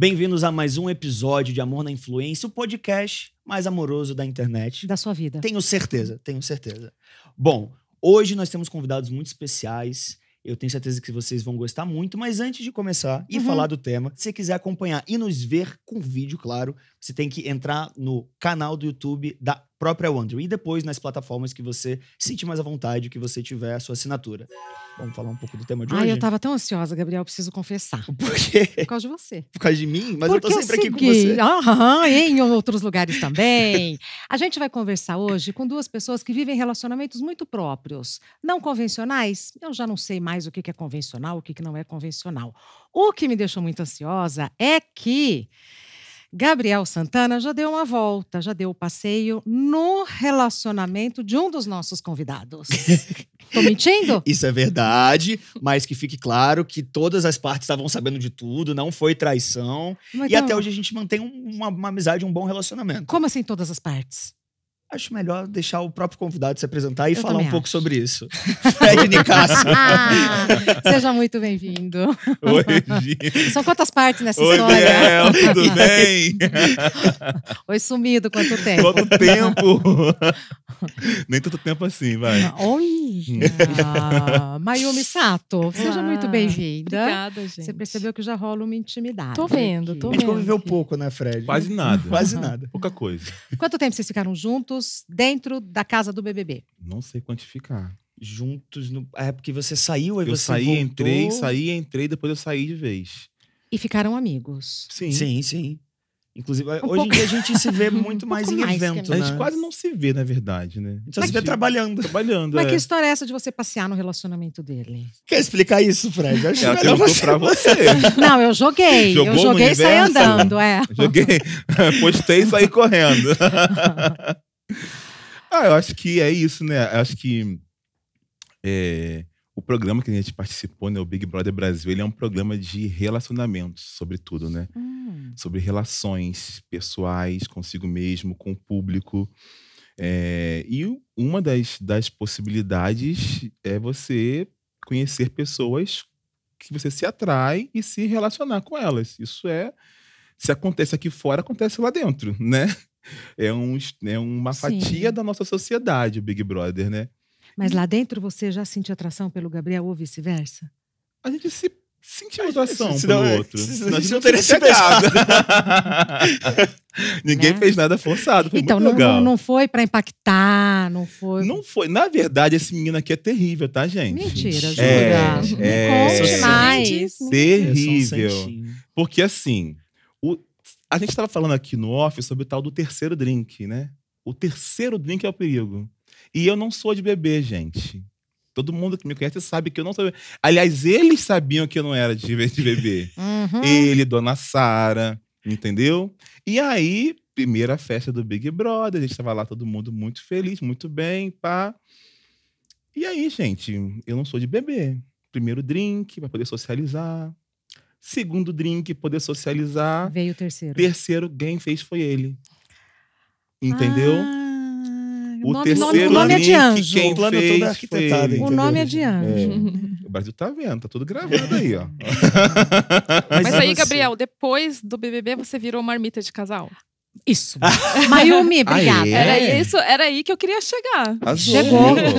Bem-vindos a mais um episódio de Amor na Influência, o podcast mais amoroso da internet. Da sua vida. Tenho certeza, tenho certeza. Bom, hoje nós temos convidados muito especiais. Eu tenho certeza que vocês vão gostar muito, mas antes de começar e falar do tema, se você quiser acompanhar e nos ver com vídeo, claro, você tem que entrar no canal do YouTube da própria Wonder e depois nas plataformas que você sentir mais à vontade, que você tiver a sua assinatura. Vamos falar um pouco do tema de hoje? Eu tava tão ansiosa, Gabriel, preciso confessar. Por quê? Por causa de você. Por causa de mim? Mas porque eu tô sempre aqui com você. E em outros lugares também. A gente vai conversar hoje com duas pessoas que vivem relacionamentos muito próprios. Não convencionais, eu já não sei mais o que é convencional, o que não é convencional. O que me deixou muito ansiosa é que Gabriel Santana já deu uma volta, já deu o passeio no relacionamento de um dos nossos convidados. Tô mentindo? Isso é verdade, mas que fique claro que todas as partes estavam sabendo de tudo, não foi traição. Mas E então, até hoje a gente mantém uma amizade, um bom relacionamento. como assim todas as partes? Acho melhor deixar o próprio convidado se apresentar e Eu falar também um pouco acho. sobre isso. Fred Nicásio. Seja muito bem-vindo. Oi, Gi. São quantas partes nessa Oi, história? Biel, tudo bem? Oi, sumido, quanto tempo? Quanto tempo? Nem tanto tempo assim, vai. Olha! Mayumi Sato, seja Olá. muito bem-vinda. Obrigada, gente. Você percebeu que já rola uma intimidade. Tô vendo, aqui. tô A gente vendo. conviveu pouco, né, Fred? Quase nada. Quase nada. Pouca coisa. Quanto tempo vocês ficaram juntos dentro da casa do BBB? Não sei quantificar. Juntos, é porque você saiu, aí Eu você saí, voltou. entrei, depois eu saí de vez. E ficaram amigos. Sim. Sim, sim. Inclusive, hoje pouco- em dia a gente se vê muito mais pouco em mais que evento, A né? gente quase não se vê, na verdade, né? A gente só se vê trabalhando. Trabalhando, Mas é. que história é essa de você passear no relacionamento dele? Quer explicar isso, Fred? Acho Ela melhor perguntou pra você. Não, eu joguei. Jogou eu no joguei e saí universo? andando, é. Joguei, postei e saí correndo. Eu acho que é isso, né? Eu acho que o programa que a gente participou, né, o Big Brother Brasil, ele é um programa de relacionamentos, sobretudo, né? Sobre relações pessoais, consigo mesmo, com o público. E uma das possibilidades é você conhecer pessoas que você se atrai e se relacionar com elas. Isso se acontece aqui fora, acontece lá dentro, né? É uma Sim. fatia da nossa sociedade, o Big Brother, né? Mas lá dentro você já sentiu atração pelo Gabriel ou vice-versa? A gente se sentiu atração senão- pelo outro. senão A gente não teria se pegado. Ninguém Né? fez nada forçado, foi Então, muito legal. não foi pra impactar, não foi... Não foi. Na verdade, esse menino aqui é terrível, tá, gente? Mentira, jura? É, Me é. conte Sou mais. Terrível. Santinho. Porque assim, a gente estava falando aqui no off sobre o tal do terceiro drink, né? O terceiro drink é o perigo. E eu não sou de beber, gente. Todo mundo que me conhece sabe que eu não sou. Aliás, eles sabiam que eu não era de beber. Uhum. Ele, Dona Sara, entendeu? E aí, primeira festa do Big Brother, a gente tava lá todo mundo muito feliz, muito bem, pá. E aí, gente, eu não sou de beber. Primeiro drink, para poder socializar. Segundo drink, poder socializar. Veio o terceiro. Terceiro, quem fez foi ele. Entendeu? O O nome, terceiro o nome é de drink, anjo. quem O plano todo é fez arquitetado, foi ele. O nome é de anjo. O Brasil tá vendo, tá tudo gravado aí, ó. Mas e aí, você? Gabriel, depois do BBB você virou marmita de casal? Isso. Mayumi, obrigada. É. Era aí que eu queria chegar.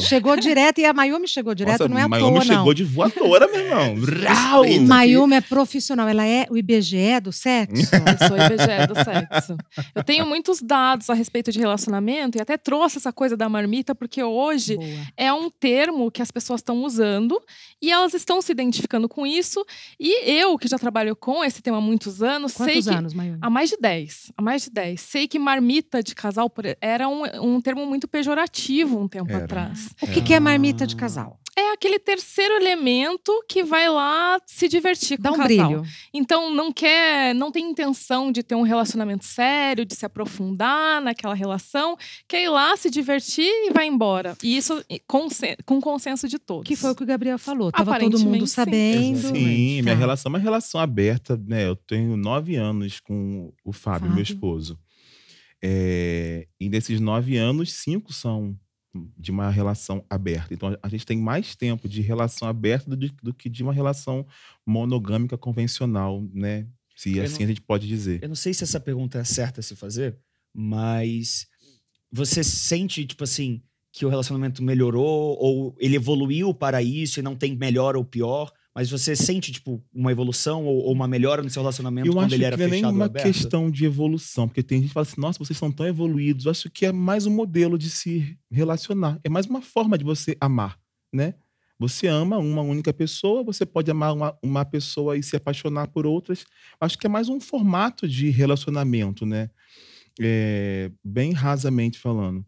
Chegou direto e a Mayumi chegou direto, Nossa, não é à Mayumi toa, não. chegou de voadora, meu irmão. Rau! Mayumi é profissional, ela é o IBGE do sexo. Eu sou IBGE do sexo. Eu tenho muitos dados a respeito de relacionamento e até trouxe essa coisa da marmita, porque hoje Boa. é um termo que as pessoas estão usando e elas estão se identificando com isso. E eu, que já trabalho com esse tema há muitos anos, Quantos sei que anos, Mayumi? há mais de 10. Há mais de 10. Sei que marmita de casal era um termo muito pejorativo um tempo Era. atrás. O que é marmita de casal? É aquele terceiro elemento que vai lá se divertir com Dá o um casal. brilho. Então não tem intenção de ter um relacionamento sério, de se aprofundar naquela relação, quer ir lá se divertir e vai embora. E isso com consenso de todos. Que foi o que o Gabriel falou. Tava todo Aparentemente, mundo sim. sabendo. Sim, mas minha tá. relação é uma relação aberta, né? Eu tenho 9 anos com o Fábio, meu esposo. E desses 9 anos, 5 são de uma relação aberta. Então, a gente tem mais tempo de relação aberta do que de uma relação monogâmica convencional, né? Se assim a gente pode dizer. Eu não sei se essa pergunta é certa a se fazer, mas você sente, tipo assim, que o relacionamento melhorou ou ele evoluiu para isso e não tem melhor ou pior? Mas você sente, tipo, uma evolução ou uma melhora no seu relacionamento quando ele era fechado ou aberto? Eu acho que não é nem uma questão de evolução, porque tem gente que fala assim, nossa, vocês são tão evoluídos. Eu acho que é mais um modelo de se relacionar. É mais uma forma de você amar, né? Você ama uma única pessoa, você pode amar uma pessoa e se apaixonar por outras. Acho que é mais um formato de relacionamento, né? Bem rasamente falando.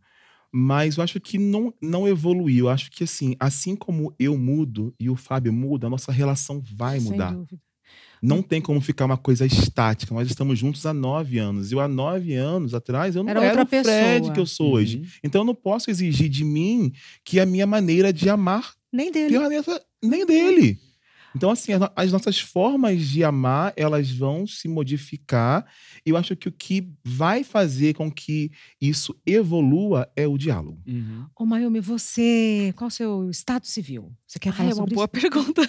Mas eu acho que não evoluiu. Eu acho que, assim como eu mudo e o Fábio muda, a nossa relação vai mudar. Sem dúvida. Não tem como ficar uma coisa estática. Nós estamos juntos há 9 anos. E há 9 anos atrás, eu não era o Fred que eu sou hoje. Então, eu não posso exigir de mim que a minha maneira de amar... Nem dele. Nem dele. Então, assim, as nossas formas de amar, elas vão se modificar. E eu acho que o que vai fazer com que isso evolua é o diálogo. Ô, Mayumi, qual o seu estado civil? Você quer falar É uma sobre boa pergunta.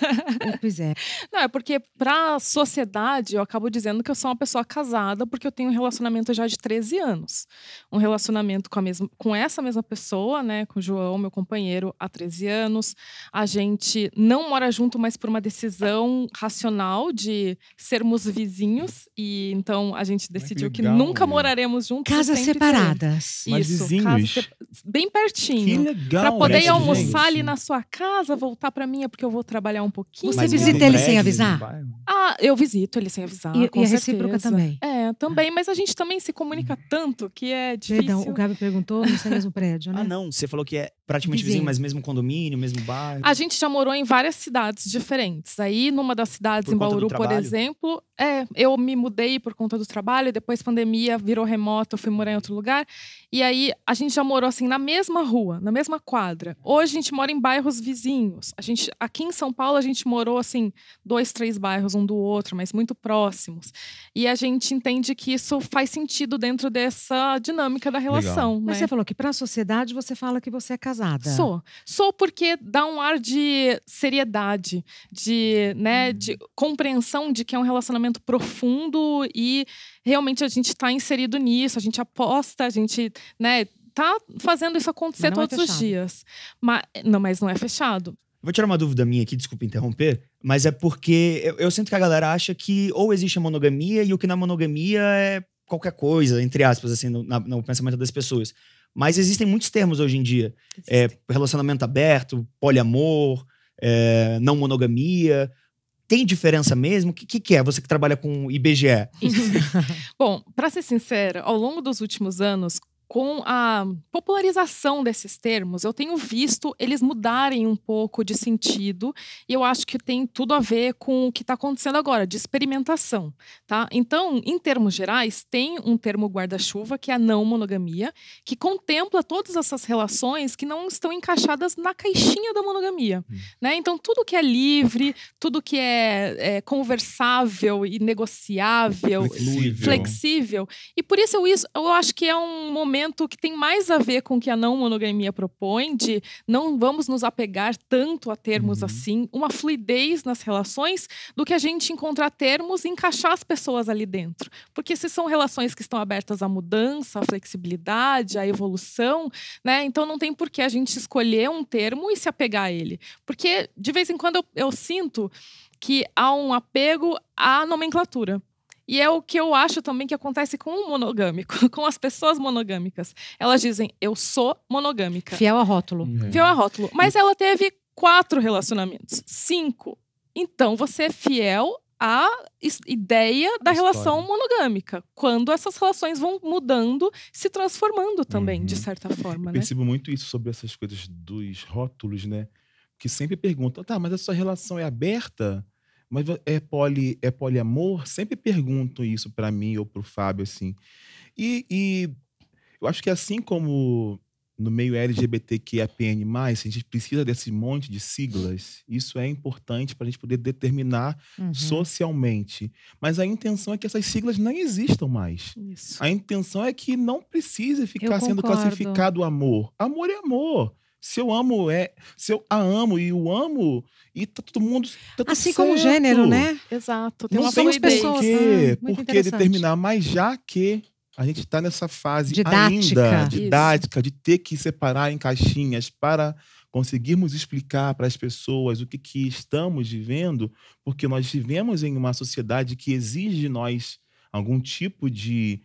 Pois é. Não, é porque pra sociedade eu acabo dizendo que eu sou uma pessoa casada porque eu tenho um relacionamento já de 13 anos. Um relacionamento com essa mesma pessoa, né? Com o João, meu companheiro, há 13 anos. A gente não mora junto, mas por uma decisão racional de sermos vizinhos. E então a gente decidiu que legal, nunca moraremos juntos. Casas sempre separadas. Mas Isso, vizinhos. bem Que pertinho. legal. Pra poder ir gente. almoçar ali na sua casa, voltar pra minha, porque eu vou trabalhar um pouquinho. Você visita ele sem avisar? Ah, eu visito ele sem avisar, E com a certeza. recíproca também? Também, mas a gente também se comunica tanto que é difícil. Perdão, o Gabi perguntou no seu mesmo prédio, né? Ah, não. Você falou que é praticamente vizinho, mas mesmo condomínio, mesmo bairro. A gente já morou em várias cidades diferentes. Aí, numa das cidades, Por em conta do Bauru, por trabalho? exemplo, eu me mudei por conta do trabalho, depois pandemia, virou remoto, eu fui morar em outro lugar. E aí, a gente já morou, assim, na mesma rua, na mesma quadra. Hoje, a gente mora em bairros vizinhos. Aqui em São Paulo, a gente morou, assim, 2, 3 bairros um do outro, mas muito próximos. E a gente entende que isso faz sentido dentro dessa dinâmica da relação, né? Mas você falou que para a sociedade você fala que você é casada. Sou porque dá um ar de seriedade, de compreensão de que é um relacionamento profundo e realmente a gente está inserido nisso, a gente aposta, a gente, tá fazendo isso acontecer todos os dias. Mas não é fechado. Vou tirar uma dúvida minha aqui, desculpa interromper, mas é porque eu sinto que a galera acha que ou existe a monogamia e o que na monogamia é qualquer coisa, entre aspas, assim, no pensamento das pessoas. Mas existem muitos termos hoje em dia. Relacionamento aberto, poliamor, não monogamia. Tem diferença mesmo? O que é? Você que trabalha com IBGE. Bom, para ser sincera, ao longo dos últimos anos, com a popularização desses termos, eu tenho visto eles mudarem um pouco de sentido e eu acho que tem tudo a ver com o que está acontecendo agora, de experimentação, tá? Então, em termos gerais, tem um termo guarda-chuva, que é a não monogamia, que contempla todas essas relações que não estão encaixadas na caixinha da monogamia, né? Então, tudo que é livre, tudo que é conversável e negociável, flexível. E por isso eu acho que é um momento que tem mais a ver com o que a não monogamia propõe, de não vamos nos apegar tanto a termos assim, uma fluidez nas relações, do que a gente encontrar termos e encaixar as pessoas ali dentro. Porque se são relações que estão abertas à mudança, à flexibilidade, à evolução, né? Então não tem por que a gente escolher um termo e se apegar a ele. Porque de vez em quando eu sinto que há um apego à nomenclatura. E é o que eu acho também que acontece com o monogâmico, com as pessoas monogâmicas. Elas dizem, eu sou monogâmica. Fiel a rótulo. Fiel a rótulo. Mas ela teve 4 relacionamentos, 5. Então, você é fiel à ideia da relação monogâmica. Quando essas relações vão mudando, se transformando também, de certa forma, né? Percebo muito isso sobre essas coisas dos rótulos, né? Que sempre perguntam, tá, mas a sua relação é aberta? Mas é poliamor? Sempre perguntam isso para mim ou para o Fábio, assim. E eu acho que assim como no meio LGBTQIAPN+, a gente precisa desse monte de siglas, isso é importante para a gente poder determinar socialmente. Mas a intenção é que essas siglas não existam mais. Isso. A intenção é que não precise ficar sendo classificado amor. Amor é amor. Se eu a amo e o amo, e tá todo mundo. Tá tudo Assim certo. como o gênero, né? Exato. Tem Não uma tem fluidez. pessoas. por Muito que interessante. determinar, mas já que a gente está nessa fase Didática. ainda didática, de ter que separar em caixinhas para conseguirmos explicar para as pessoas o que estamos vivendo, porque nós vivemos em uma sociedade que exige de nós algum tipo de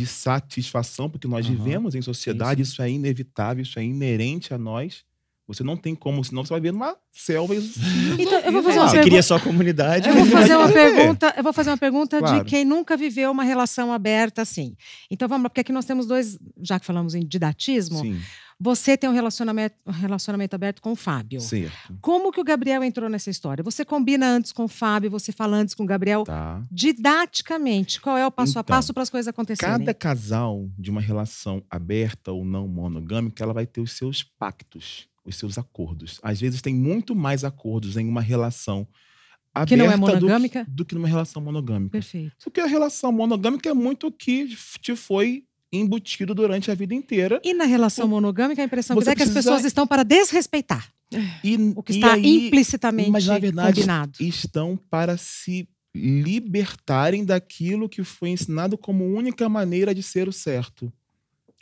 satisfação, porque nós vivemos em sociedade, sim. isso é inevitável, isso é inerente a nós. Você não tem como, senão você vai ver numa selva. Então, eu vou fazer uma Você queria só a comunidade. Eu vou fazer uma É. pergunta, eu vou fazer uma pergunta Claro. de quem nunca viveu uma relação aberta assim. Então vamos lá, porque aqui nós temos dois, já que falamos em didatismo, Sim, você tem um relacionamento aberto com o Fábio. certo. Como que o Gabriel entrou nessa história? Você combina antes com o Fábio, você fala antes com o Gabriel. Tá. Didaticamente, qual é o passo a Então, passo para as coisas acontecerem? Cada casal de uma relação aberta ou não monogâmica, ela vai ter os seus pactos, os seus acordos. Às vezes tem muito mais acordos em uma relação aberta Que não é monogâmica? do que numa relação monogâmica. Perfeito. Porque a relação monogâmica é muito o que te foi embutido durante a vida inteira. E na relação monogâmica, a impressão que Você dá é que as precisa- pessoas estão para desrespeitar o que está implicitamente mas, na verdade, combinado. estão para se libertarem daquilo que foi ensinado como única maneira de ser o certo.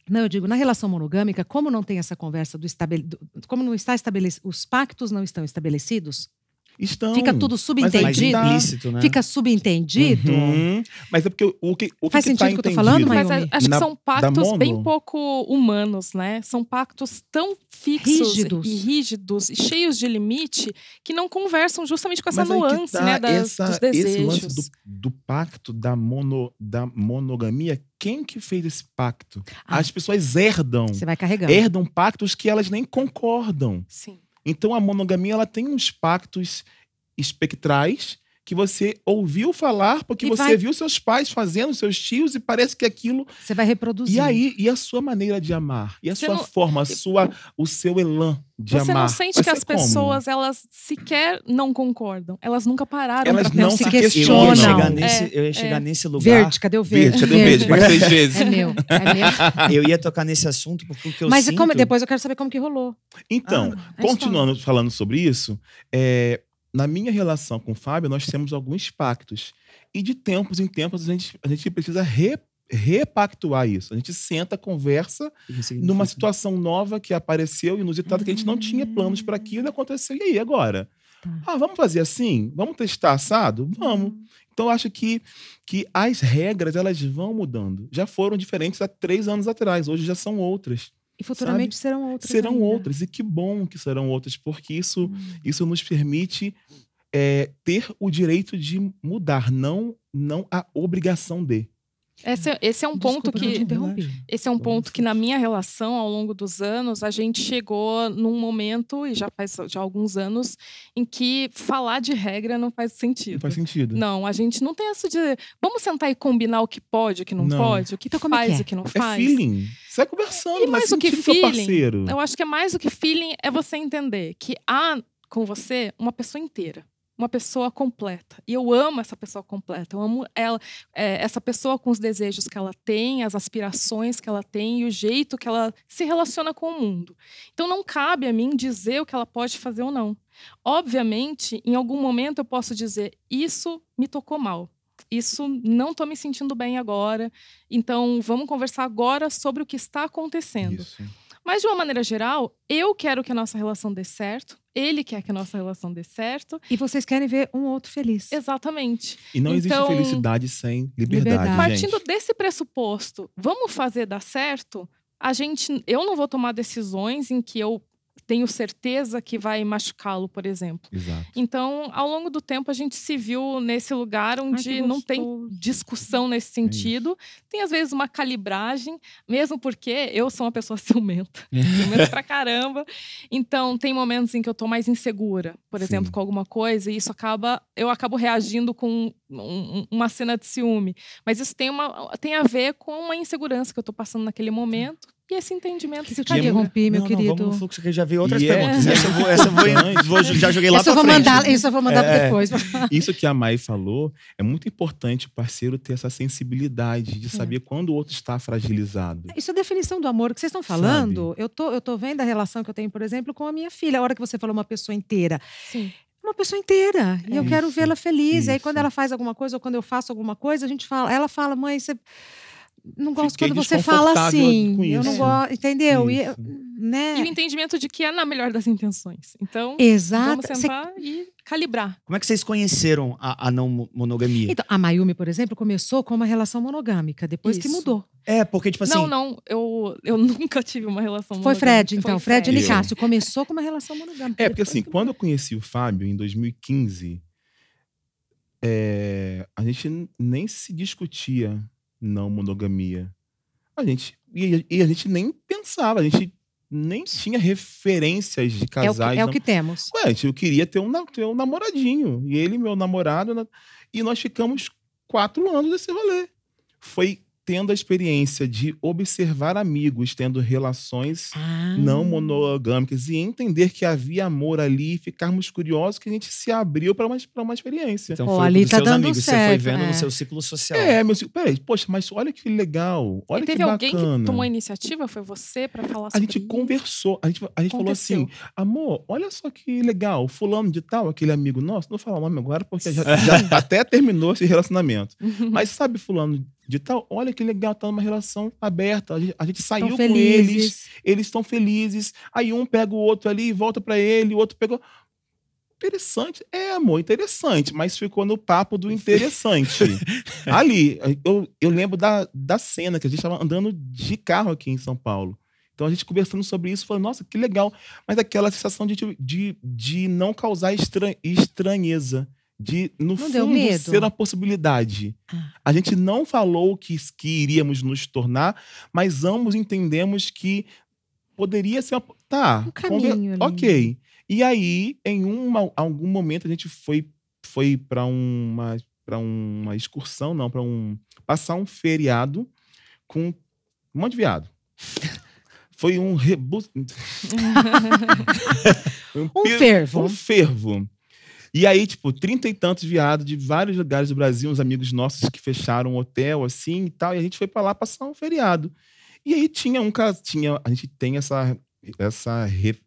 Não, eu digo, na relação monogâmica, como não tem essa conversa como não está estabelecido, os pactos não estão estabelecidos, Estão. fica tudo mas subentendido, Mais aí tá. implícito, né? fica subentendido. Uhum. Mas é porque o que Faz que sentido tá o que eu tô entendido? falando, Mas Mayumi? acho que Na- são da pactos mono? bem pouco humanos, né? São pactos tão fixos Rígidos. e rígidos e cheios de limite que não conversam justamente com essa Mas aí que nuance, tá né? Dos esse desejos. lance do pacto da monogamia. Quem que fez esse pacto? Ah. As pessoas herdam. Você vai carregando. Herdam pactos que elas nem concordam. Sim. Então a monogamia ela tem uns pactos espectrais que você ouviu falar porque E você vai- viu seus pais fazendo, seus tios, e parece que aquilo. Você vai reproduzir. E aí, e a sua maneira de amar? E a Você sua não- forma, o seu elan de Você amar? não sente Vai que ser as como? pessoas, elas sequer não concordam. Elas nunca pararam Elas pra não pensar. se Eu ia questionam. chegar Não. nesse, eu ia chegar nesse lugar. Verde, cadê o verde? Verde, cadê o verde? Bate 3 vezes. É meu, é meu. Eu ia tocar nesse assunto porque o que eu Mas sinto... como, depois eu quero saber como que rolou. Então, a continuando falando sobre isso, na minha relação com o Fábio, nós temos alguns pactos. E de tempos em tempos a gente precisa repactuar isso. A gente senta, conversa numa situação nova que apareceu, inusitada, que a gente não tinha planos para aquilo e aconteceu. E aí, agora? Tá. Vamos fazer assim? Vamos testar assado? Vamos. Então, eu acho que as regras, elas vão mudando. Já foram diferentes há 3 anos atrás. Hoje já são outras. E futuramente serão outras. Serão ainda. outras. E que bom que serão outras, porque isso nos permite ter o direito de mudar, não a obrigação de. Esse é um ponto Desculpa, eu te que interrompi. esse é um ponto que na minha relação ao longo dos anos a gente chegou num momento e já faz alguns anos em que falar de regra não faz sentido. Não faz sentido. Não, a gente não tem isso de vamos sentar e combinar o que pode, o que não, Não. pode, o que Então, como é faz que é? e o que não É faz. feeling. Você vai conversando, E mais do que sentindo teu feeling, parceiro. eu acho que é mais do que feeling é você entender que há com você uma pessoa inteira. Uma pessoa completa. E eu amo essa pessoa completa. Eu amo ela, essa pessoa com os desejos que ela tem, as aspirações que ela tem e o jeito que ela se relaciona com o mundo. Então não cabe a mim dizer o que ela pode fazer ou não. Obviamente, em algum momento eu posso dizer, isso me tocou mal. Isso não estou me sentindo bem agora. Então vamos conversar agora sobre o que está acontecendo. Isso. Mas, de uma maneira geral, eu quero que a nossa relação dê certo. Ele quer que a nossa relação dê certo. E vocês querem ver um outro feliz. Exatamente. E não existe Então, felicidade sem liberdade, liberdade. Partindo gente. desse pressuposto, vamos fazer dar certo? Eu não vou tomar decisões em que eu tenho certeza que vai machucá-lo, por exemplo. Exato. Então, ao longo do tempo, a gente se viu nesse lugar onde que não tem gostoso. discussão nesse sentido. Tem, às vezes, uma calibragem, mesmo porque eu sou uma pessoa ciumenta. Ciumenta pra caramba. Então, tem momentos em que eu tô mais insegura, por Sim. exemplo, com alguma coisa, e isso eu acabo reagindo com uma cena de ciúme. Mas isso tem a ver com uma insegurança que eu tô passando naquele momento. E esse entendimento Eu se te interrompi, meu Não, querido. vamos no fluxo que eu já vi outras E perguntas. Essa eu vou já joguei lá Isso eu pra vou frente. mandar, isso eu vou mandar É. depois. Isso que a Mai falou, é muito importante o parceiro ter essa sensibilidade de saber quando o outro está fragilizado. Isso é a definição do amor que vocês estão falando. Eu tô vendo a relação que eu tenho, por exemplo, com a minha filha. A hora que você falou uma pessoa inteira. Sim. Uma pessoa inteira. E eu quero Isso, vê-la feliz. E aí, quando isso. ela faz alguma coisa ou quando eu faço alguma coisa, ela fala, mãe, você não gosto Fiquei quando você fala desconfortável assim. com Eu não isso. gosto, entendeu? Isso. Né? E o entendimento de que é na melhor das intenções. Então, Exato. vamos sentar e calibrar. Como é que vocês conheceram a não monogamia? Então, a Mayumi, por exemplo, começou com uma relação monogâmica, depois que Isso. mudou. É, porque, tipo assim. Não, eu nunca tive uma relação Foi monogâmica. Fred, então. Foi Fred Eu. Nicásio começou com uma relação monogâmica. Porque depois assim, que quando eu conheci o Fábio, em 2015, a gente nem se discutia não monogamia. A gente nem pensava, a gente nem tinha referências de casais. É o que temos. Eu queria ter um namoradinho. E ele, meu namorado, e nós ficamos 4 anos nesse rolê. Foi tendo a experiência de observar amigos tendo relações não monogâmicas e entender que havia amor ali e ficarmos curiosos que a gente se abriu para uma experiência. Então Pô, foi ali dos tá seus dando amigos, você certo, foi vendo é. no seu ciclo social. Peraí, poxa, mas olha que legal, olha E que teve alguém bacana. que tomou a iniciativa? Foi você para falar A sobre gente isso? conversou, a gente falou assim, Aconteceu. amor, olha só que legal, fulano de tal, aquele amigo nosso, não vou falar o nome agora porque já até terminou esse relacionamento. Mas sabe fulano de tal, olha que legal, tá numa relação aberta, a gente saiu Tão com eles, felizes. eles estão felizes, aí um pega o outro ali e volta pra ele, o outro pegou... Interessante, amor, interessante, mas ficou no papo do interessante. Ali, eu lembro da cena que a gente estava andando de carro aqui em São Paulo. Então a gente conversando sobre isso, falando, nossa, que legal. Mas aquela sensação de não causar estranheza, de, no Não deu fundo, medo? ser uma possibilidade. A gente não falou que iríamos nos tornar, mas ambos entendemos que poderia ser uma... Tá, Um caminho ali. ok. E aí, em algum momento, a gente foi para uma excursão, não, passar um feriado com um monte de viado. Foi um fervo. Um fervo. E aí, tipo, 30 e tantos viados de vários lugares do Brasil, uns amigos nossos que fecharam um hotel, assim, e tal, e a gente foi para lá passar um feriado. E aí a gente tem essa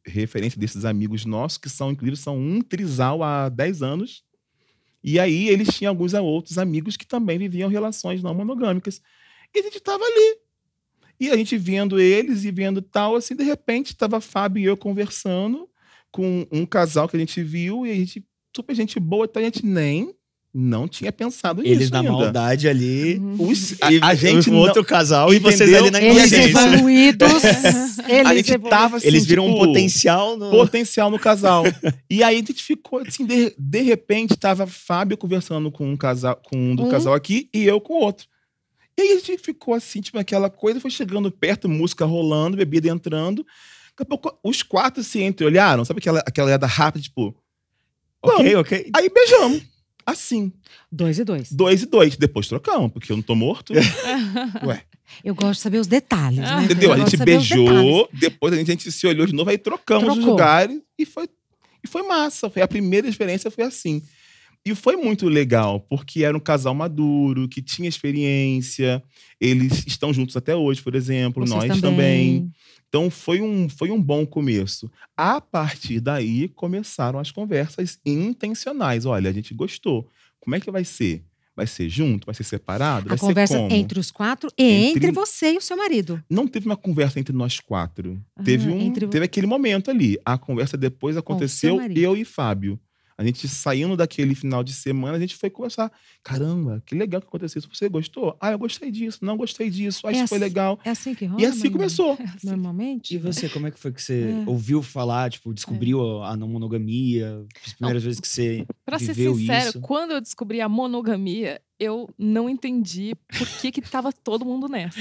referência desses amigos nossos, que inclusive, são um trisal há 10 anos. E aí eles tinham alguns outros amigos que também viviam relações não monogâmicas. E a gente tava ali. E a gente vendo eles e vendo tal, assim, de repente, tava Fábio e eu conversando com um casal que a gente viu, e a gente, super gente boa, então a gente não tinha pensado nisso Eles na ainda. maldade ali. A gente o outro casal e vocês entendeu? ali na Eles inocência. evoluídos. A gente tava assim, Eles viram um tipo, potencial no casal. E aí a gente ficou assim, de repente, tava Fábio conversando com um do casal aqui e eu com o outro. E aí a gente ficou assim, tipo, aquela coisa, foi chegando perto, música rolando, bebida entrando. Daqui a pouco, os 4 se entreolharam, sabe aquela olhada rápida, tipo... Ok. Aí beijamos. Assim. 2 e 2. 2 e 2. Depois trocamos, porque eu não tô morto. Ué. Eu gosto de saber os detalhes, né? Entendeu? Eu A gosto gente de saber os detalhes. beijou, depois a gente se olhou de novo, aí trocamos os Trocou. lugares e foi massa. A primeira experiência foi assim. E foi muito legal, porque era um casal maduro, que tinha experiência. Eles estão juntos até hoje, por exemplo. Vocês nós também. Então foi um bom começo. A partir daí começaram as conversas intencionais. Olha, a gente gostou. Como é que vai ser? Vai ser junto? Vai ser separado? A Vai conversa ser como? entre os 4 e entre você e o seu marido. Não teve uma conversa entre nós 4. Ah, Teve aquele momento ali. A conversa depois aconteceu, marido. eu e Fábio. A gente saindo daquele final de semana, a gente foi conversar. Caramba, que legal que aconteceu isso. Você gostou? Eu gostei disso. Não gostei disso. Acho que foi legal. É assim que rola? E assim Mayumi? começou. Normalmente? E você, como é que foi que você ouviu falar, tipo, descobriu a não monogamia? As primeiras vezes que você Pra ser viveu sincero, isso? quando eu descobri a monogamia, eu não entendi por que tava todo mundo nessa.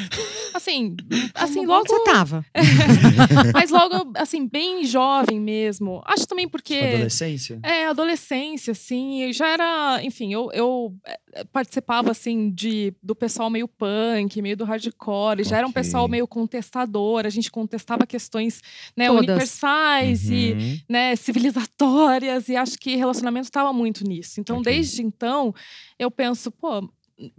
Assim Como logo... você tava? Mas logo, assim, bem jovem mesmo. Acho também porque... Tipo, adolescência? Adolescência, assim. Eu já era... Enfim, eu participava, assim, do pessoal meio punk, meio do hardcore. Já era um pessoal meio contestador. A gente contestava questões, né, universais e, né, civilizatórias. E acho que relacionamento estava muito nisso. Então, desde então, eu penso, pô...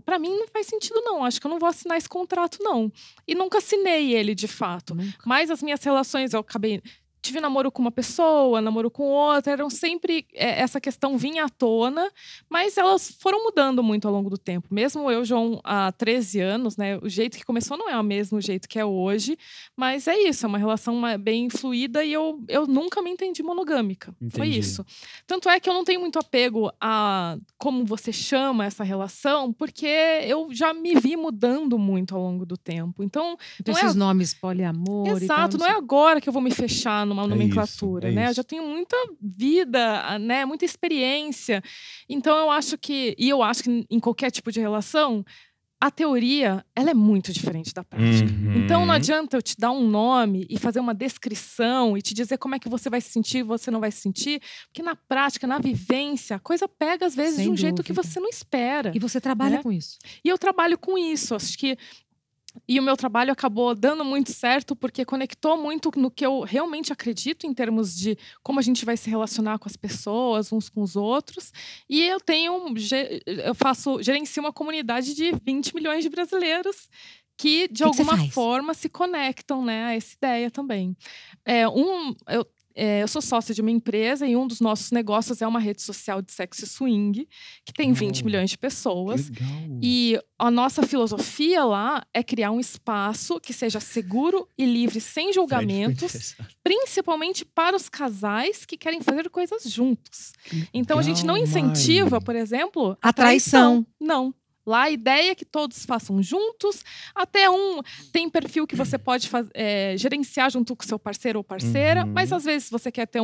Pra mim não faz sentido, não. Acho que eu não vou assinar esse contrato, não. E nunca assinei ele, de fato. Mas as minhas relações, eu acabei... Tive namoro com uma pessoa, namoro com outra, eram sempre... essa questão vinha à tona, mas elas foram mudando muito ao longo do tempo. Mesmo eu, João, há 13 anos, né? O jeito que começou não é o mesmo jeito que é hoje, mas é isso, é uma relação bem fluida e eu nunca me entendi monogâmica. Entendi. Foi isso. Tanto é que eu não tenho muito apego a como você chama essa relação, porque eu já me vi mudando muito ao longo do tempo. Então esses nomes poliamor Exato, e tal, não é agora que eu vou me fechar numa nomenclatura, né? Isso. Eu já tenho muita vida, né? Muita experiência. Então eu acho que em qualquer tipo de relação, a teoria, ela é muito diferente da prática. Então não adianta eu te dar um nome e fazer uma descrição e te dizer como é que você vai se sentir, você não vai se sentir, porque na prática, na vivência, a coisa pega às vezes de um jeito que você não espera. E você trabalha com isso. E eu trabalho com isso, acho que e o meu trabalho acabou dando muito certo porque conectou muito no que eu realmente acredito em termos de como a gente vai se relacionar com as pessoas, uns com os outros. E gerencio uma comunidade de 20 milhões de brasileiros que de alguma forma se conectam, né, a essa ideia também. Eu sou sócia de uma empresa e um dos nossos negócios é uma rede social de sexo swing, que tem 20 milhões de pessoas. E a nossa filosofia lá é criar um espaço que seja seguro e livre, sem julgamentos, principalmente para os casais que querem fazer coisas juntos. Então a gente não incentiva, por exemplo, a traição. Não. Lá a ideia é que todos façam juntos, até tem perfil que você pode gerenciar junto com seu parceiro ou parceira, mas às vezes você quer ter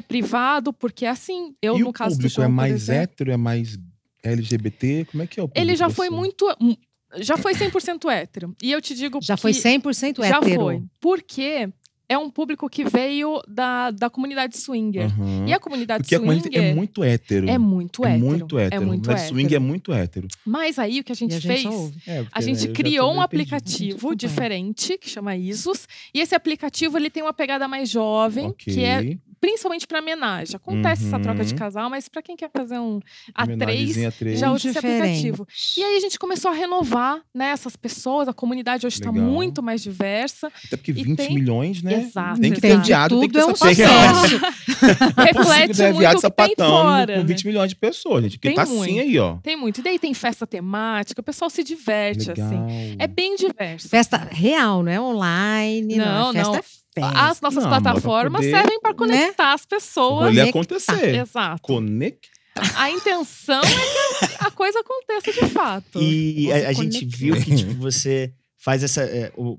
privado, porque assim, no caso do João, é mais hétero, é mais LGBT? Como é que é o público? Ele já foi já foi 100% hétero. E eu te digo já foi 100% hétero. Já foi. Porque é um público que veio da comunidade swinger. E a comunidade swinger... Porque a comunidade é muito hétero. É muito hétero. A comunidade swing é muito hétero. Mas aí, o que a gente fez... A gente criou um aplicativo diferente, que chama Isus. E esse aplicativo, ele tem uma pegada mais jovem, que é... Principalmente para homenagem. Acontece essa troca de casal, mas para quem quer fazer um A3, já usa esse aplicativo. E aí a gente começou a renovar, né, essas pessoas. A comunidade hoje está muito mais diversa. Até porque 20 milhões, né? Exato. Tem que ter viado, tem que ter reflete muito viado o que tem fora. Com 20 milhões de pessoas, gente. Que tá assim aí, ó. Tem muito. E daí tem festa temática, o pessoal se diverte, assim. É bem diverso. Festa real, não é online, não. Festa as nossas plataformas servem para conectar as pessoas. Olha acontecer. Exato. Conectar. A intenção é que a coisa aconteça de fato. E a gente viu que tipo, você faz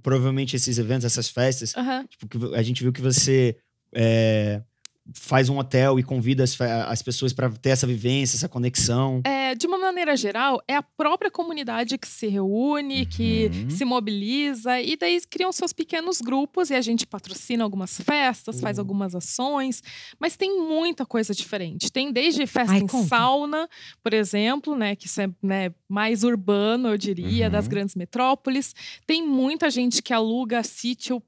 provavelmente esses eventos, essas festas. Tipo, a gente viu que você faz um hotel e convida as pessoas para ter essa vivência, essa conexão. De uma maneira geral, é a própria comunidade que se reúne, que se mobiliza, e daí criam seus pequenos grupos, e a gente patrocina algumas festas, faz algumas ações, mas tem muita coisa diferente. Tem desde festa em sauna, por exemplo, né, que isso é, né, mais urbano, eu diria, das grandes metrópoles. Tem muita gente que aluga sítio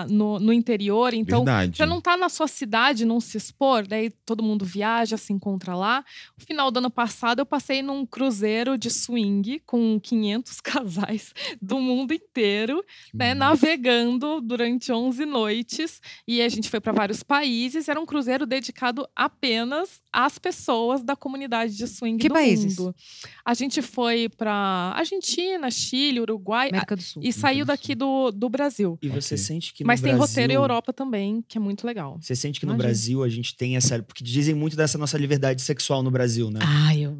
no interior, então, para não estar na sua cidade, não se expor, daí todo mundo viaja, se encontra lá. No final do ano passado, eu passei num cruzeiro de swing com 500 casais do mundo inteiro, né, navegando durante 11 noites. E a gente foi para vários países. Era um cruzeiro dedicado apenas às pessoas da comunidade de swing do mundo. A gente foi para Argentina, Chile, Uruguai, América do Sul, e saiu daqui do Brasil. E você sente que no Mas Brasil... tem roteiro em Europa também, que é muito legal. Você sente que no Brasil a gente tem essa... Porque dizem muito dessa nossa liberdade sexual no Brasil, né?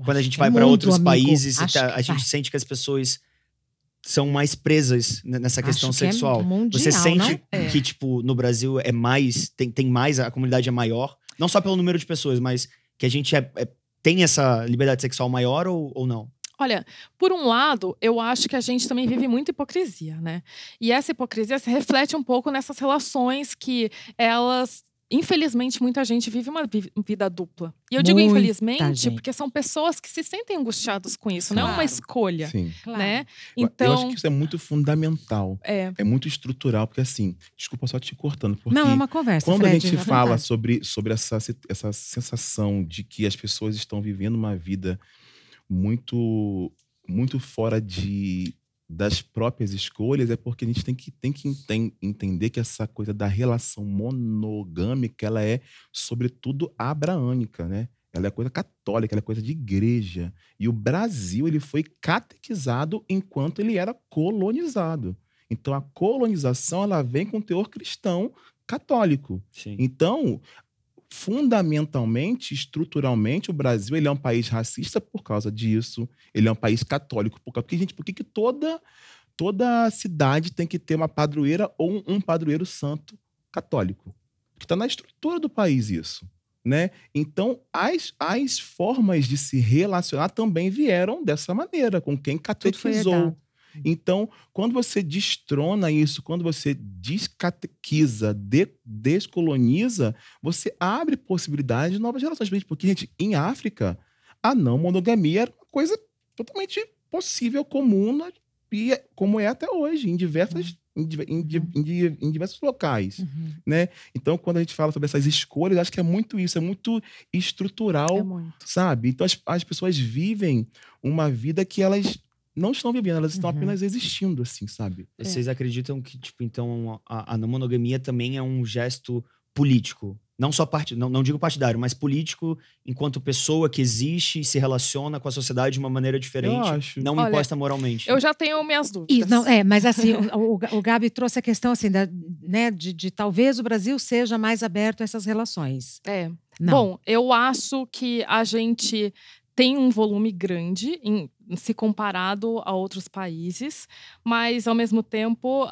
Quando a gente vai para outros países, a gente sente que as pessoas são mais presas nessa questão sexual. Mundial, você sente que, tipo, no Brasil é mais... Tem mais, a comunidade é maior. Não só pelo número de pessoas, mas que a gente tem essa liberdade sexual maior ou não? Olha, por um lado, eu acho que a gente também vive muita hipocrisia, né? E essa hipocrisia se reflete um pouco nessas relações que elas... Infelizmente, muita gente vive uma vida dupla. E eu digo Muita infelizmente gente. porque são pessoas que se sentem angustiadas com isso. Não é uma Claro. escolha, Sim. Claro. né? Eu Então, acho que isso é muito fundamental. é, É muito estrutural, porque assim, desculpa só te cortando, porque Não, é uma conversa, quando Fred, a gente à fala vontade. sobre essa sensação de que as pessoas estão vivendo uma vida muito, muito fora das próprias escolhas, é porque a gente tem que entender que essa coisa da relação monogâmica, ela é, sobretudo, abraânica, né? Ela é coisa católica, ela é coisa de igreja. E o Brasil, ele foi catequizado enquanto ele era colonizado. Então, a colonização, ela vem com teor cristão católico. Sim. Então, fundamentalmente, estruturalmente, o Brasil, ele é um país racista por causa disso. Ele é um país católico por causa... Porque, gente, por que toda cidade tem que ter uma padroeira ou um padroeiro santo católico? Porque está na estrutura do país isso, né? Então, as formas de se relacionar também vieram dessa maneira, com quem Tudo foi catequizou. herdado. Então, quando você destrona isso, quando você descatequiza, descoloniza, você abre possibilidades de novas relações. Porque, gente, em África, a não monogamia era uma coisa totalmente possível, comum, e como é até hoje, em diversos locais. Uhum. Né? Então, quando a gente fala sobre essas escolhas, acho que é muito isso, é muito estrutural, é muito. sabe? Então, as pessoas vivem uma vida que elas não estão vivendo, elas estão Uhum. apenas existindo, assim, sabe? Vocês acreditam que, tipo, então, a não monogamia também é um gesto político? Não só não digo partidário, mas político, enquanto pessoa que existe e se relaciona com a sociedade de uma maneira diferente, Eu acho. não Olha, imposta moralmente. Eu já tenho minhas E, dúvidas. não, mas assim, o Gabi trouxe a questão assim, né, de talvez o Brasil seja mais aberto a essas relações. É. Não. Bom, eu acho que a gente tem um volume grande se comparado a outros países, mas, ao mesmo tempo,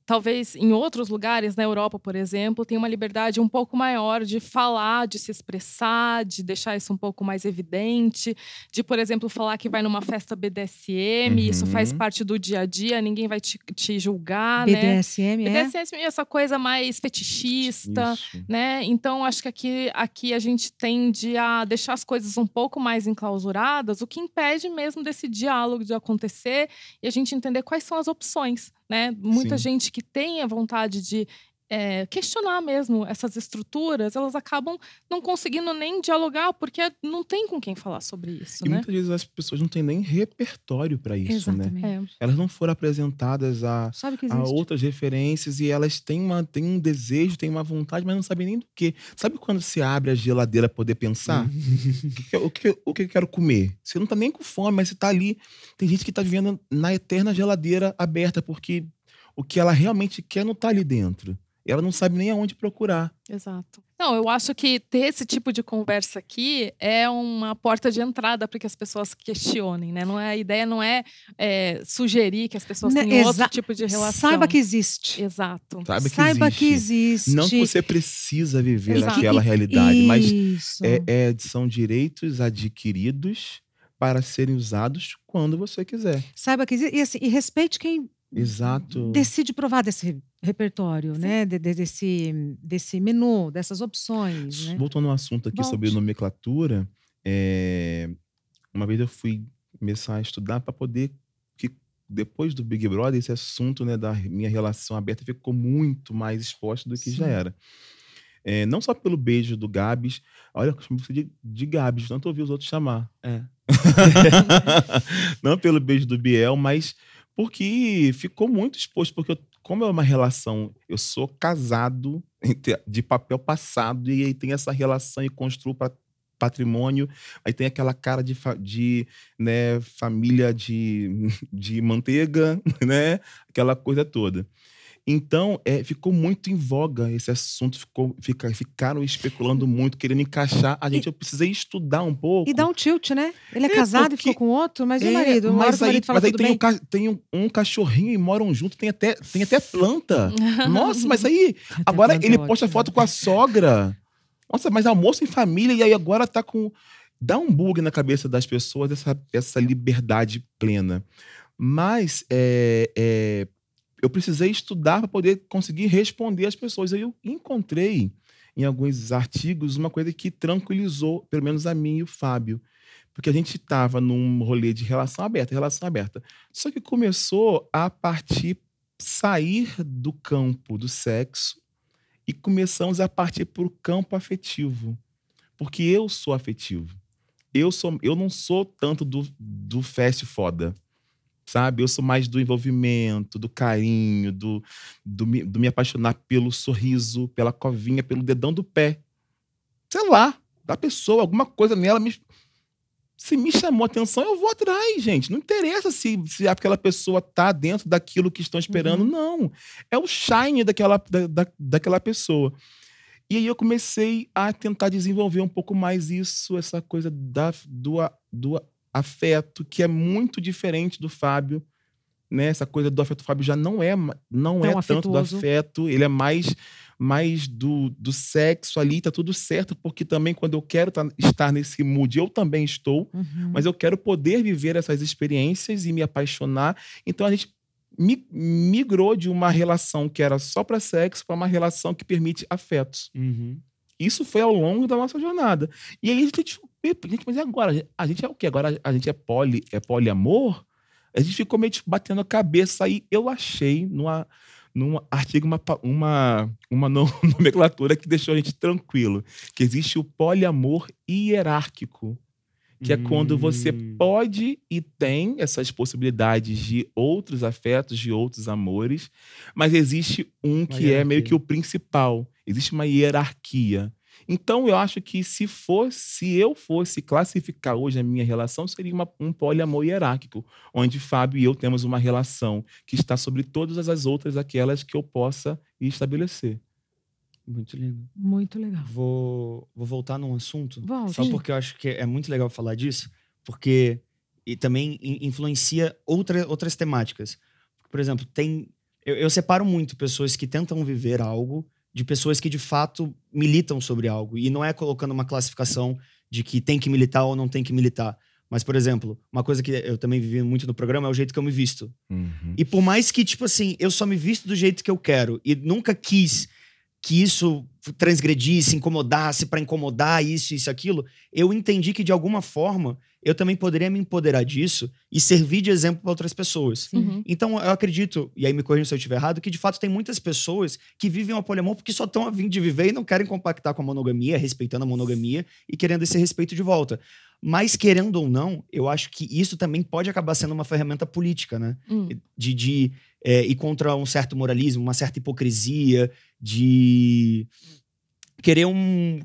talvez em outros lugares, na Europa, por exemplo, tem uma liberdade um pouco maior de falar, de se expressar, de deixar isso um pouco mais evidente, de, por exemplo, falar que vai numa festa BDSM, isso faz parte do dia a dia, ninguém vai te julgar, né? BDSM, BDSM é essa coisa mais fetichista, Isso. né? Então, acho que aqui a gente tende a deixar as coisas um pouco mais enclausuradas, o que impede mesmo desse diálogo de acontecer e a gente entender quais são as opções, né? Muita Sim. gente que tem a vontade de questionar mesmo essas estruturas, elas acabam não conseguindo nem dialogar, porque não tem com quem falar sobre isso, E né? muitas vezes as pessoas não têm nem repertório para isso, né? Exatamente. Elas não foram apresentadas Sabe que a existe. outras referências e elas têm um desejo, têm uma vontade, mas não sabem nem do quê. Sabe quando você abre a geladeira para poder pensar? O que eu quero comer? Você não tá nem com fome, mas você tá ali. Tem gente que tá vivendo na eterna geladeira aberta, porque o que ela realmente quer não tá ali dentro. E ela não sabe nem aonde procurar. Exato. Não, eu acho que ter esse tipo de conversa aqui é uma porta de entrada para que as pessoas questionem, né? A ideia não é sugerir que as pessoas tenham outro tipo de relação. Saiba que existe. Exato. Saiba que existe. Não que você precisa viver Exato. aquela realidade, mas Isso. são direitos adquiridos para serem usados quando você quiser. Saiba que existe. E, assim, e respeite quem Exato. decide provar desse repertório, né? Desse menu, dessas opções. Né? Voltando ao assunto aqui sobre nomenclatura, uma vez eu fui começar a estudar para poder que depois do Big Brother esse assunto, né, da minha relação aberta ficou muito mais exposto do que já era. Não só pelo beijo do Gabs, olha, eu chamo você de Gabs, tanto ouvi os outros chamar. Não pelo beijo do Biel, mas porque ficou muito exposto, porque como é uma relação, eu sou casado de papel passado e aí tem essa relação e construo patrimônio, aí tem aquela cara de né, família de manteiga, né, aquela coisa toda. Então, ficou muito em voga esse assunto, ficaram especulando muito, querendo encaixar. Eu precisei estudar um pouco. E dá um tilt, né? Ele é casado e ficou com outro, mas e o marido? Mas aí fala tudo bem. tem um cachorrinho e moram junto, tem até planta. Nossa, mas aí, agora ele posta foto com a sogra. Nossa, mas almoço em família e aí agora tá com... dá um bug na cabeça das pessoas essa liberdade plena. Mas eu precisei estudar para poder conseguir responder às pessoas. Aí eu encontrei em alguns artigos uma coisa que tranquilizou, pelo menos a mim e o Fábio. Porque a gente estava num rolê de relação aberta. Só que começou a sair do campo do sexo e começamos a partir para o campo afetivo. Porque eu sou afetivo. Eu não sou tanto do fast foda, sabe? Eu sou mais do envolvimento, do carinho, do me apaixonar pelo sorriso, pela covinha, pelo dedão do pé. Sei lá, da pessoa, alguma coisa nela se me chamou a atenção, eu vou atrás, gente. Não interessa se aquela pessoa tá dentro daquilo que estão esperando, não. É o shine daquela pessoa. E aí eu comecei a tentar desenvolver um pouco mais isso, essa coisa do afeto, que é muito diferente do Fábio, né? Essa coisa do afeto do Fábio já não é tanto do afeto, ele é mais do sexo ali, tá tudo certo, porque também quando eu quero estar nesse mood, eu também estou, mas eu quero poder viver essas experiências e me apaixonar. Então a gente migrou de uma relação que era só para sexo para uma relação que permite afetos. Isso foi ao longo da nossa jornada. E aí a gente, mas e agora? A gente é o quê? Agora a gente é poliamor? A gente ficou meio tipo, batendo a cabeça. Aí eu achei num artigo uma nomenclatura que deixou a gente tranquilo, que existe o poliamor hierárquico, que é quando você pode e tem essas possibilidades de outros afetos, de outros amores, mas existe um que é meio que o principal. Existe uma hierarquia. Então, eu acho que se eu fosse classificar hoje a minha relação, seria um poliamor hierárquico, onde Fábio e eu temos uma relação que está sobre todas as outras, aquelas que eu possa estabelecer. Muito lindo. Muito legal. Vou voltar num assunto, Só porque eu acho que é muito legal falar disso, porque e também influencia outras temáticas. Por exemplo, eu separo muito pessoas que tentam viver algo de pessoas que de fato militam sobre algo. E não é colocando uma classificação de que tem que militar ou não tem que militar. Mas, por exemplo, uma coisa que eu também vivi muito no programa é o jeito que eu me visto. E por mais que, tipo assim, eu só me visto do jeito que eu quero e nunca quis que isso transgredisse, incomodasse para incomodar isso, aquilo, eu entendi que de alguma forma eu também poderia me empoderar disso e servir de exemplo para outras pessoas. Então eu acredito, e aí me corrijam se eu estiver errado, que de fato tem muitas pessoas que vivem o poliamor porque só estão a fim de viver e não querem compactar com a monogamia, respeitando a monogamia e querendo esse respeito de volta. Mas, querendo ou não, eu acho que isso também pode acabar sendo uma ferramenta política, né? De ir contra um certo moralismo, uma certa hipocrisia, de querer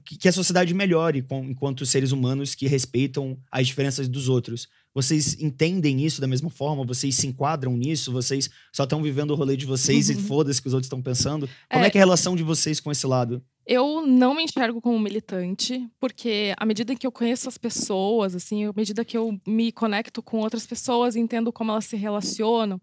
que a sociedade melhore enquanto seres humanos que respeitam as diferenças dos outros. Vocês entendem isso da mesma forma? Vocês se enquadram nisso? Vocês só estão vivendo o rolê de vocês e foda-se que os outros estão pensando? Como é que é a relação de vocês com esse lado? Eu não me enxergo como militante, porque à medida que eu conheço as pessoas, assim, à medida que eu me conecto com outras pessoas, entendo como elas se relacionam,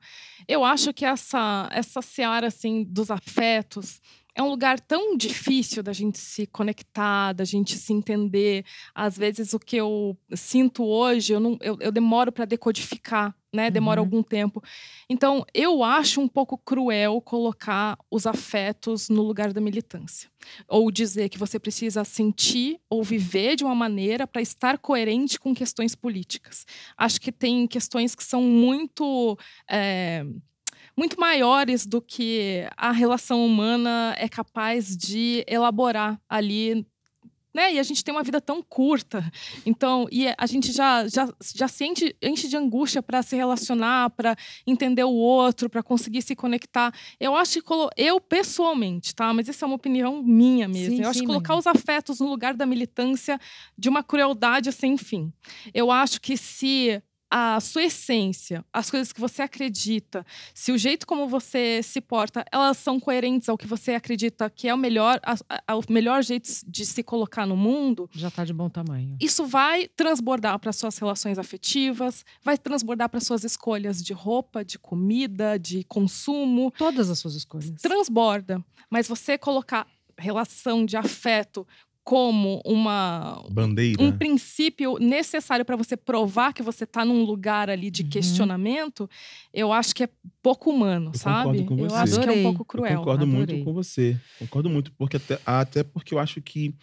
eu acho que essa seara, assim, dos afetos é um lugar tão difícil da gente se conectar, da gente se entender. Às vezes, o que eu sinto hoje, eu demoro para decodificar, né? Demora algum tempo. Então, eu acho um pouco cruel colocar os afetos no lugar da militância. Ou dizer que você precisa sentir ou viver de uma maneira para estar coerente com questões políticas. Acho que tem questões que são muito maiores do que a relação humana é capaz de elaborar ali, né? E a gente tem uma vida tão curta, então, e a gente já se enche de angústia para se relacionar, para entender o outro, para conseguir se conectar. Eu acho que eu pessoalmente, tá? Mas isso é uma opinião minha mesmo. Sim, eu acho que colocar mãe. os afetos no lugar da militância de uma crueldade sem fim. Eu acho que se a sua essência, as coisas que você acredita, se o jeito como você se porta, elas são coerentes ao que você acredita que é o melhor jeito de se colocar no mundo, Já está de bom tamanho. isso vai transbordar para suas relações afetivas, vai transbordar para suas escolhas de roupa, de comida, de consumo. Todas as suas escolhas. Transborda. Mas você colocar relação de afeto como uma Bandeira. um princípio necessário para você provar que você está num lugar ali de questionamento, eu acho que é pouco humano, Eu sabe? concordo com Eu você. acho que é um Adorei. pouco Eu cruel. concordo Adorei. muito com você. Concordo muito, porque até porque eu acho que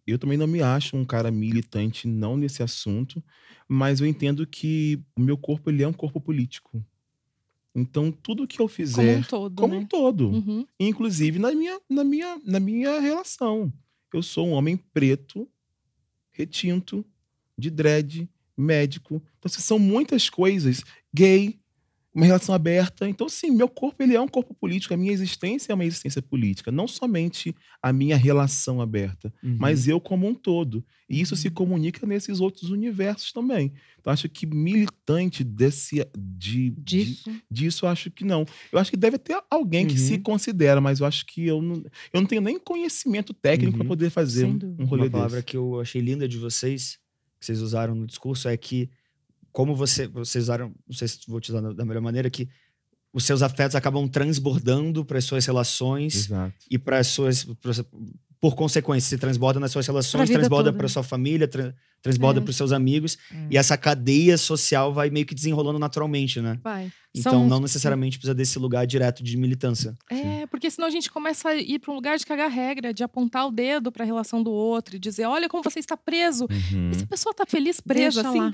eu também não me acho um cara militante, não nesse assunto, mas eu entendo que o meu corpo, ele é um corpo político. Então, tudo que eu fizer, Como um todo, né? Uhum. inclusive na minha relação. Eu sou um homem preto, retinto, de dread, médico. Então, assim, são muitas coisas. Gay, uma relação aberta. Então, sim, meu corpo, ele é um corpo político. A minha existência é uma existência política. Não somente a minha relação aberta, mas eu como um todo. E isso se comunica nesses outros universos também. Então, acho que militante disso, eu acho que não. Eu acho que deve ter alguém que se considera, mas eu acho que eu não tenho nem conhecimento técnico para poder fazer um rolê Uma palavra desse. que eu achei linda de vocês, que vocês usaram no discurso, é que como vocês usaram, não sei se vou utilizar da melhor maneira, que os seus afetos acabam transbordando para as suas relações. Exato. E para as suas, por consequência, se transborda nas suas relações, vida transborda toda, para né? sua família, transborda para os seus amigos. E essa cadeia social vai meio que desenrolando naturalmente, né? Vai. Então, não necessariamente precisa desse lugar direto de militância. Porque senão a gente começa a ir para um lugar de cagar regra, de apontar o dedo para a relação do outro e dizer, olha como você está preso. E se a pessoa está feliz presa, Deixa assim, lá.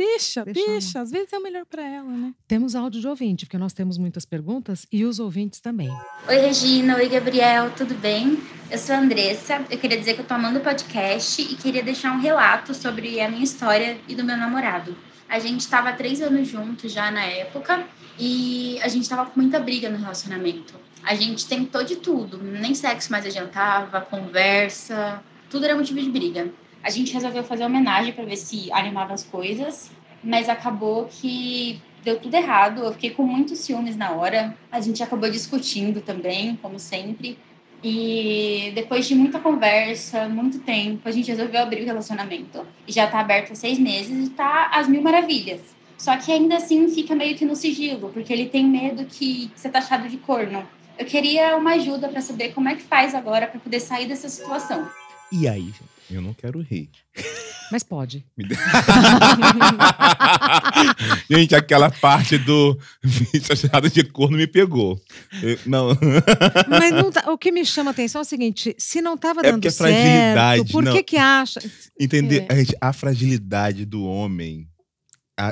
deixa. Às vezes é o melhor para ela, né? Temos áudio de ouvinte, porque nós temos muitas perguntas e os ouvintes também. Oi, Regina. Oi, Gabriel. Tudo bem? Eu sou a Andressa. Eu queria dizer que eu tô amando o podcast e queria deixar um relato sobre a minha história e do meu namorado. A gente estava há 3 anos juntos já na época e a gente tava com muita briga no relacionamento. A gente tentou de tudo, nem sexo mais adiantava, conversa, tudo era motivo de briga. A gente resolveu fazer homenagem para ver se animava as coisas, mas acabou que deu tudo errado. Eu fiquei com muitos ciúmes na hora. A gente acabou discutindo também, como sempre. E depois de muita conversa, muito tempo, a gente resolveu abrir o relacionamento. E já tá aberto há 6 meses e tá às mil maravilhas. Só que ainda assim fica meio que no sigilo, porque ele tem medo que você tá achado de corno. Eu queria uma ajuda pra saber como é que faz agora pra poder sair dessa situação. E aí? Eu não quero rir. Mas pode. Gente, aquela parte do achado de corno me pegou. Não. Mas não tá, o que me chama a atenção é o seguinte, se não estava É dando porque a certo, fragilidade, por não. que acha? Entender, gente, a fragilidade do homem,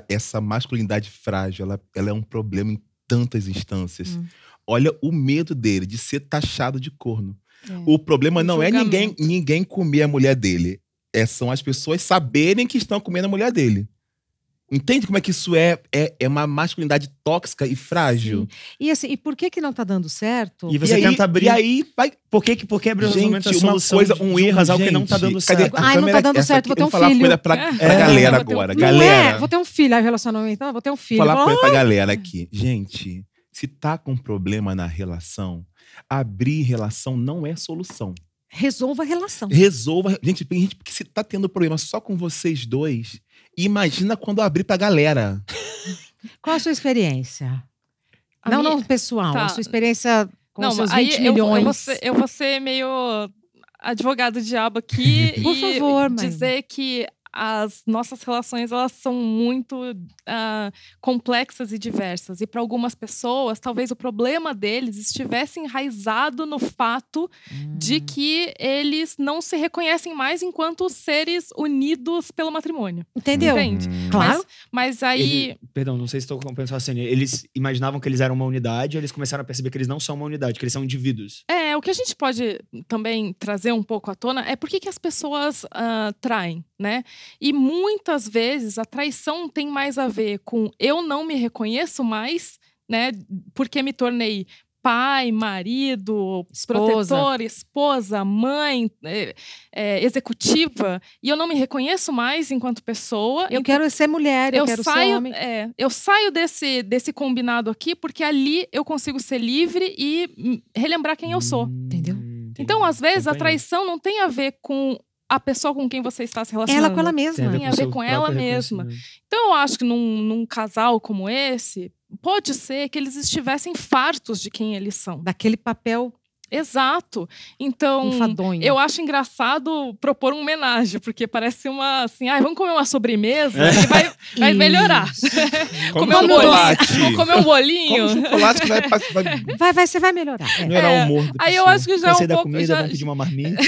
essa masculinidade frágil, ela é um problema em tantas instâncias. Olha o medo dele de ser taxado de corno. O problema não é ninguém comer a mulher dele. São as pessoas saberem que estão comendo a mulher dele. Entende como é que isso é uma masculinidade tóxica e frágil? Sim. E assim, e por que não tá dando certo? E você tenta abrir. E aí vai. Por que abrir o relacionamento é a Gente, solução uma coisa, de um um erro, casal que gente. não tá dando Cadê certo? a Ai, não câmera? tá dando Essa certo, aqui, vou ter eu um falar uma filho. coisa pra galera agora. Não Galera, vou ter um filho, aí relacionamento, vou ter um filho. falar uma coisa pra galera aqui. Gente, se tá com problema na relação, abrir relação não é solução. Resolva a relação. Resolva. Gente, porque se tá tendo problema só com vocês dois, imagina quando abrir pra galera. Qual a sua experiência? A Não minha- pessoal, Tá. a sua experiência com os seus aí 20 milhões. eu vou ser meio advogado diabo aqui Por e favor, mãe. dizer que as nossas relações, elas são muito complexas e diversas. E para algumas pessoas, talvez o problema deles estivesse enraizado no fato de que eles não se reconhecem mais enquanto seres unidos pelo matrimônio. Entendeu? Entende? Claro. Mas aí... Perdão, não sei se estou compensando assim. Eles imaginavam que eles eram uma unidade, eles começaram a perceber que eles não são uma unidade, que eles são indivíduos. O que a gente pode também trazer um pouco à tona é por que as pessoas traem, né? E muitas vezes a traição tem mais a ver com eu não me reconheço mais, né? Porque me tornei pai, marido, protetor, esposa, mãe, executiva, e eu não me reconheço mais enquanto pessoa. Eu quero ser mulher, eu quero ser homem. Eu saio desse combinado aqui porque ali eu consigo ser livre e relembrar quem eu sou. Entendeu? Então, às vezes, a traição não tem a ver com a pessoa com quem você está se relacionando. Ela com ela mesma. Tem a ver com ela mesma. Então, eu acho que num casal como esse, pode ser que eles estivessem fartos de quem eles são. Daquele papel Exato. Então, Enfadonho. eu acho engraçado propor uma homenagem, porque parece uma assim, vamos comer uma sobremesa e vai melhorar. Come Comer um chocolate. bolinho. Vamos comer um bolinho. Come chocolate que Você vai melhorar. melhorar o humor da Aí eu pessoa. acho que já é Cansei um da pouco. comida, vamos pedir uma marmita.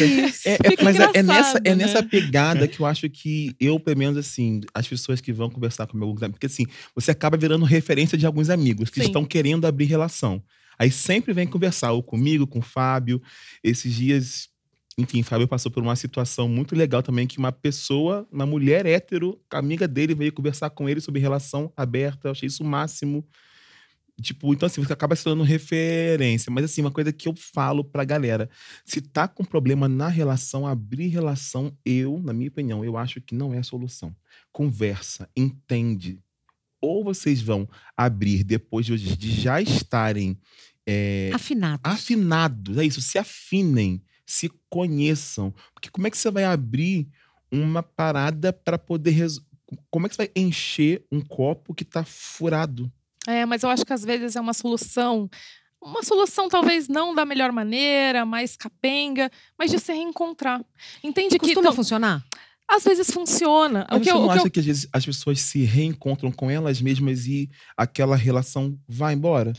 Mas é engraçado, nessa né? pegada que eu acho que eu, pelo menos assim, as pessoas que vão conversar comigo, porque assim, você acaba virando referência de alguns amigos que Sim. estão querendo abrir relação. Aí sempre vem conversar, ou comigo, com o Fábio. Esses dias, enfim, o Fábio passou por uma situação muito legal também, que uma mulher hétero, amiga dele, veio conversar com ele sobre relação aberta. Eu achei isso o máximo. Tipo, então assim, você acaba se tornando referência. Mas assim, uma coisa que eu falo pra galera, se tá com problema na relação, abrir relação, na minha opinião, eu acho que não é a solução. Conversa, entende. Ou vocês vão abrir depois de já estarem afinados, é isso, se afinem, se conheçam. Porque como é que você vai abrir uma parada pra poder... Como é que você vai encher um copo que tá furado? Mas eu acho que às vezes é uma solução talvez não da melhor maneira, mais capenga, mas de se reencontrar. Entende que Costuma funcionar? às vezes funciona. Mas você não acha que às vezes as pessoas se reencontram com elas mesmas e aquela relação vai embora?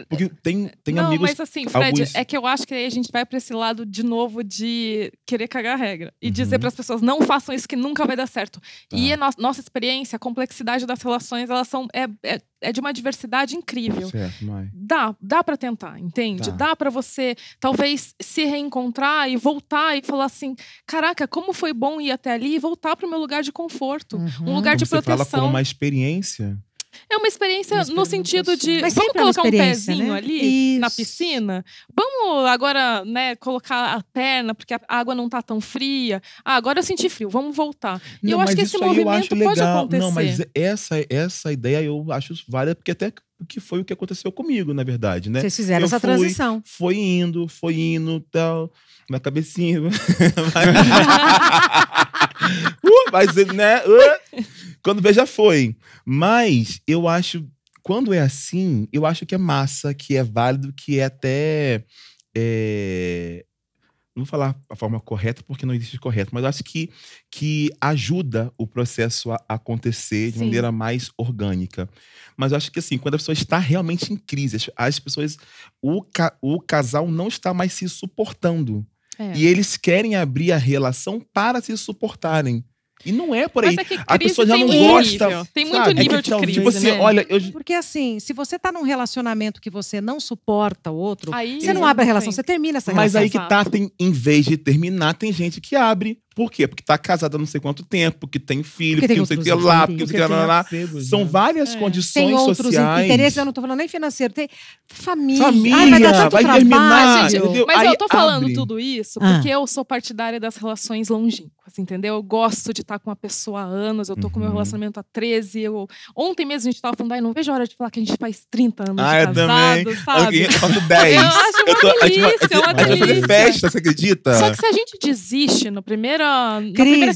Porque tem não, amigos... mas assim, Fred, alguns... é que eu acho que aí a gente vai pra esse lado de novo de querer cagar a regra. E dizer pras pessoas, não façam isso que nunca vai dar certo. Tá. E a nossa experiência, a complexidade das relações, elas são... É de uma diversidade incrível. Certo, Mai. Dá pra tentar, entende? Tá. Dá pra você, talvez, se reencontrar e voltar e falar assim, caraca, como foi bom ir até ali e voltar pro meu lugar de conforto. Um lugar de Você fala proteção. como uma experiência? É uma experiência no sentido de... Mas Vamos sempre é uma colocar um experiência, pezinho né? ali na Isso. piscina? Vamos agora, né, colocar a perna, porque a água não tá tão fria. Agora eu senti frio, vamos voltar. E eu acho que esse movimento pode acontecer. Não, mas essa ideia eu acho válida, porque até que foi o que aconteceu comigo, na verdade, né? Vocês fizeram essa transição. Foi indo, tal, na cabecinha. Mas, né? Quando vê, já foi. Mas eu acho, quando é assim, eu acho que é massa, que é válido, que é até... não vou falar a forma correta, porque não existe correto, mas eu acho que ajuda o processo a acontecer de maneira mais orgânica. Mas eu acho que assim, quando a pessoa está realmente em crise, as pessoas... O casal não está mais se suportando. E eles querem abrir a relação para se suportarem. E não é por aí. Mas é que a crise pessoa já não tem gosta. nível. Tem muito nível de crise, tipo assim, né? olha, Porque assim, se você tá num relacionamento que você não suporta o outro, Aí, você não abre a relação, você termina essa mas relação. aí que tá, em vez de terminar, tem gente que abre. Por quê? Porque tá casada há não sei quanto tempo, porque tem filho, Porque tem não sei o que outros lá, interesses, porque não sei o que lá. apegos, São né? várias condições Tem outros sociais. interesses, eu não tô falando nem financeiro, tem família. Família, Ai, vai dar tanto vai trabalho. terminar, Gente, entendeu? mas Aí eu tô falando abre. tudo isso Ah. porque eu sou partidária das relações longínquas, entendeu? Eu gosto de estar com uma pessoa há anos, eu tô com meu relacionamento há 13. Ontem mesmo a gente tava falando, eu não vejo a hora de falar que a gente faz 30 anos de Eu também. casado, sabe? Eu faço 10. Eu acho uma delícia, uma A gente vai fazer delícia. festa, você acredita? Só que se a gente desiste na primeira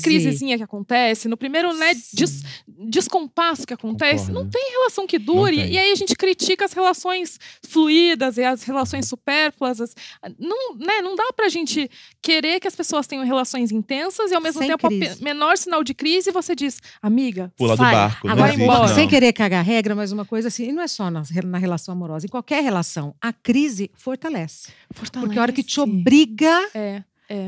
crisezinha que acontece, no primeiro descompasso que acontece, Concordo. não tem relação que dure. Não tem. E aí a gente critica as relações fluídas e as relações supérfluas. Não dá pra gente querer que as pessoas tenham relações intensas e ao mesmo Sem tempo, crise. menor sinal de crise, você diz, amiga, Pula do sai. barco. não Agora, existe, embora. não. sem querer cagar regra, mas uma coisa assim, e não é só na relação amorosa, em qualquer relação, a crise fortalece. Porque a hora que te obriga É.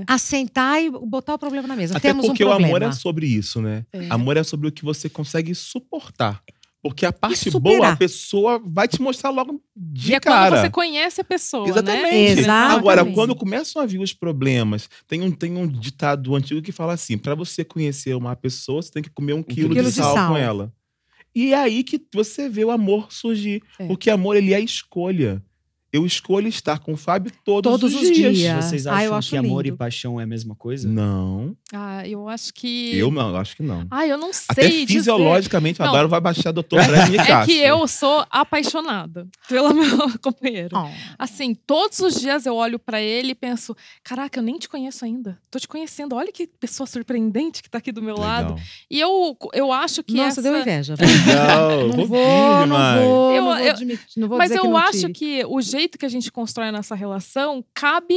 a sentar e botar o problema na mesa. Até Temos porque um o problema. amor é sobre isso, né? Amor é sobre o que você consegue suportar. Porque a parte superar. boa, a pessoa vai te mostrar logo de E é cara. quando você conhece a pessoa, Exatamente. né? Exatamente. Agora, quando começam a vir os problemas, tem um ditado antigo que fala assim, para você conhecer uma pessoa, você tem que comer 1 quilo de sal com ela. E é aí que você vê o amor surgir. Porque amor, ele é escolha. Eu escolho estar com o Fábio todos os dias. Vocês eu acham acho que amor lindo. e paixão é a mesma coisa? Não. Eu acho que... Eu não, acho que não. Eu não sei Até dizer. fisiologicamente, Não. agora vai baixar Dr. Fred É que eu sou apaixonada pelo meu companheiro. Oh. Assim, todos os dias eu olho pra ele e penso, caraca, eu nem te conheço ainda. Tô te conhecendo. Olha que pessoa surpreendente que tá aqui do meu lado. E eu acho que Nossa, deu inveja. Legal. Não vou admitir, não vou Mas dizer que eu não acho tive. que o jeito jeito que a gente constrói a nossa relação, cabe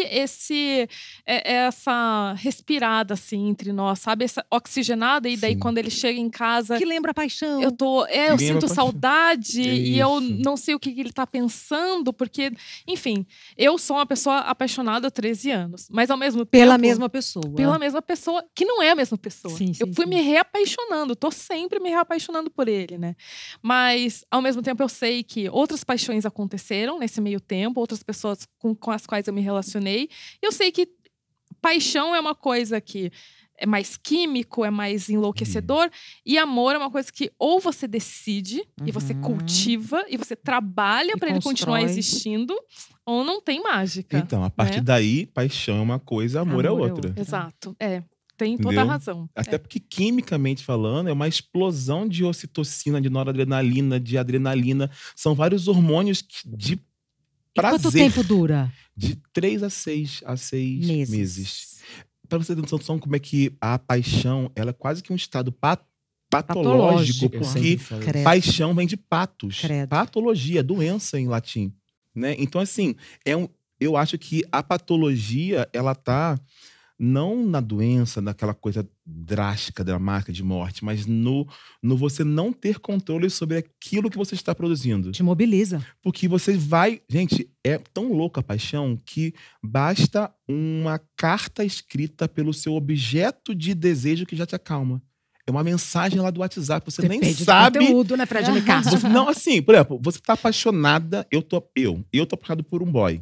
essa respirada, assim, entre nós, sabe? Essa oxigenada, e daí Sim. quando ele chega em casa, Que lembra a paixão. eu Lembra sinto paixão. saudade e eu Isso. não sei o que ele tá pensando, porque, enfim, eu sou uma pessoa apaixonada há 13 anos, mas ao mesmo Pela tempo... mesma pessoa. Pela mesma pessoa, que não é a mesma pessoa. Sim, Eu sim, fui sim. me reapaixonando, tô sempre me reapaixonando por ele, né? Mas, ao mesmo tempo, eu sei que outras paixões aconteceram nesse meio tempo, outras pessoas com as quais eu me relacionei. E eu sei que paixão é uma coisa que é mais químico, é mais enlouquecedor. E amor é uma coisa que ou você decide, e você Uhum. cultiva, e você trabalha E para ele continuar constrói. existindo, ou não tem mágica. Então, a partir né? daí, paixão é uma coisa, amor é Amor é outra. outra. Exato. Tem toda a Entendeu? razão. Até porque, quimicamente falando, é uma explosão de ocitocina, de noradrenalina, de adrenalina. São vários hormônios de E quanto prazer. tempo dura? De 3 a 6 meses. Para você ter noção como é que a paixão, ela é quase que um estado patológico, Patológico. Eu sempre porque falo Credo. paixão vem de patos. Credo. Patologia, doença em latim. Né? Então, assim, eu acho que a patologia, ela tá não na doença, naquela coisa drástica, dramática de morte, mas no você não ter controle sobre aquilo que você está produzindo. Te mobiliza. Porque você vai... Gente, é tão louca a paixão que basta uma carta escrita pelo seu objeto de desejo que já te acalma. É uma mensagem lá do WhatsApp. Você nem Depende sabe... do conteúdo, né, Fred Nicásio? Não, assim, por exemplo, você tá apaixonada, eu tô apaixonado por um boy.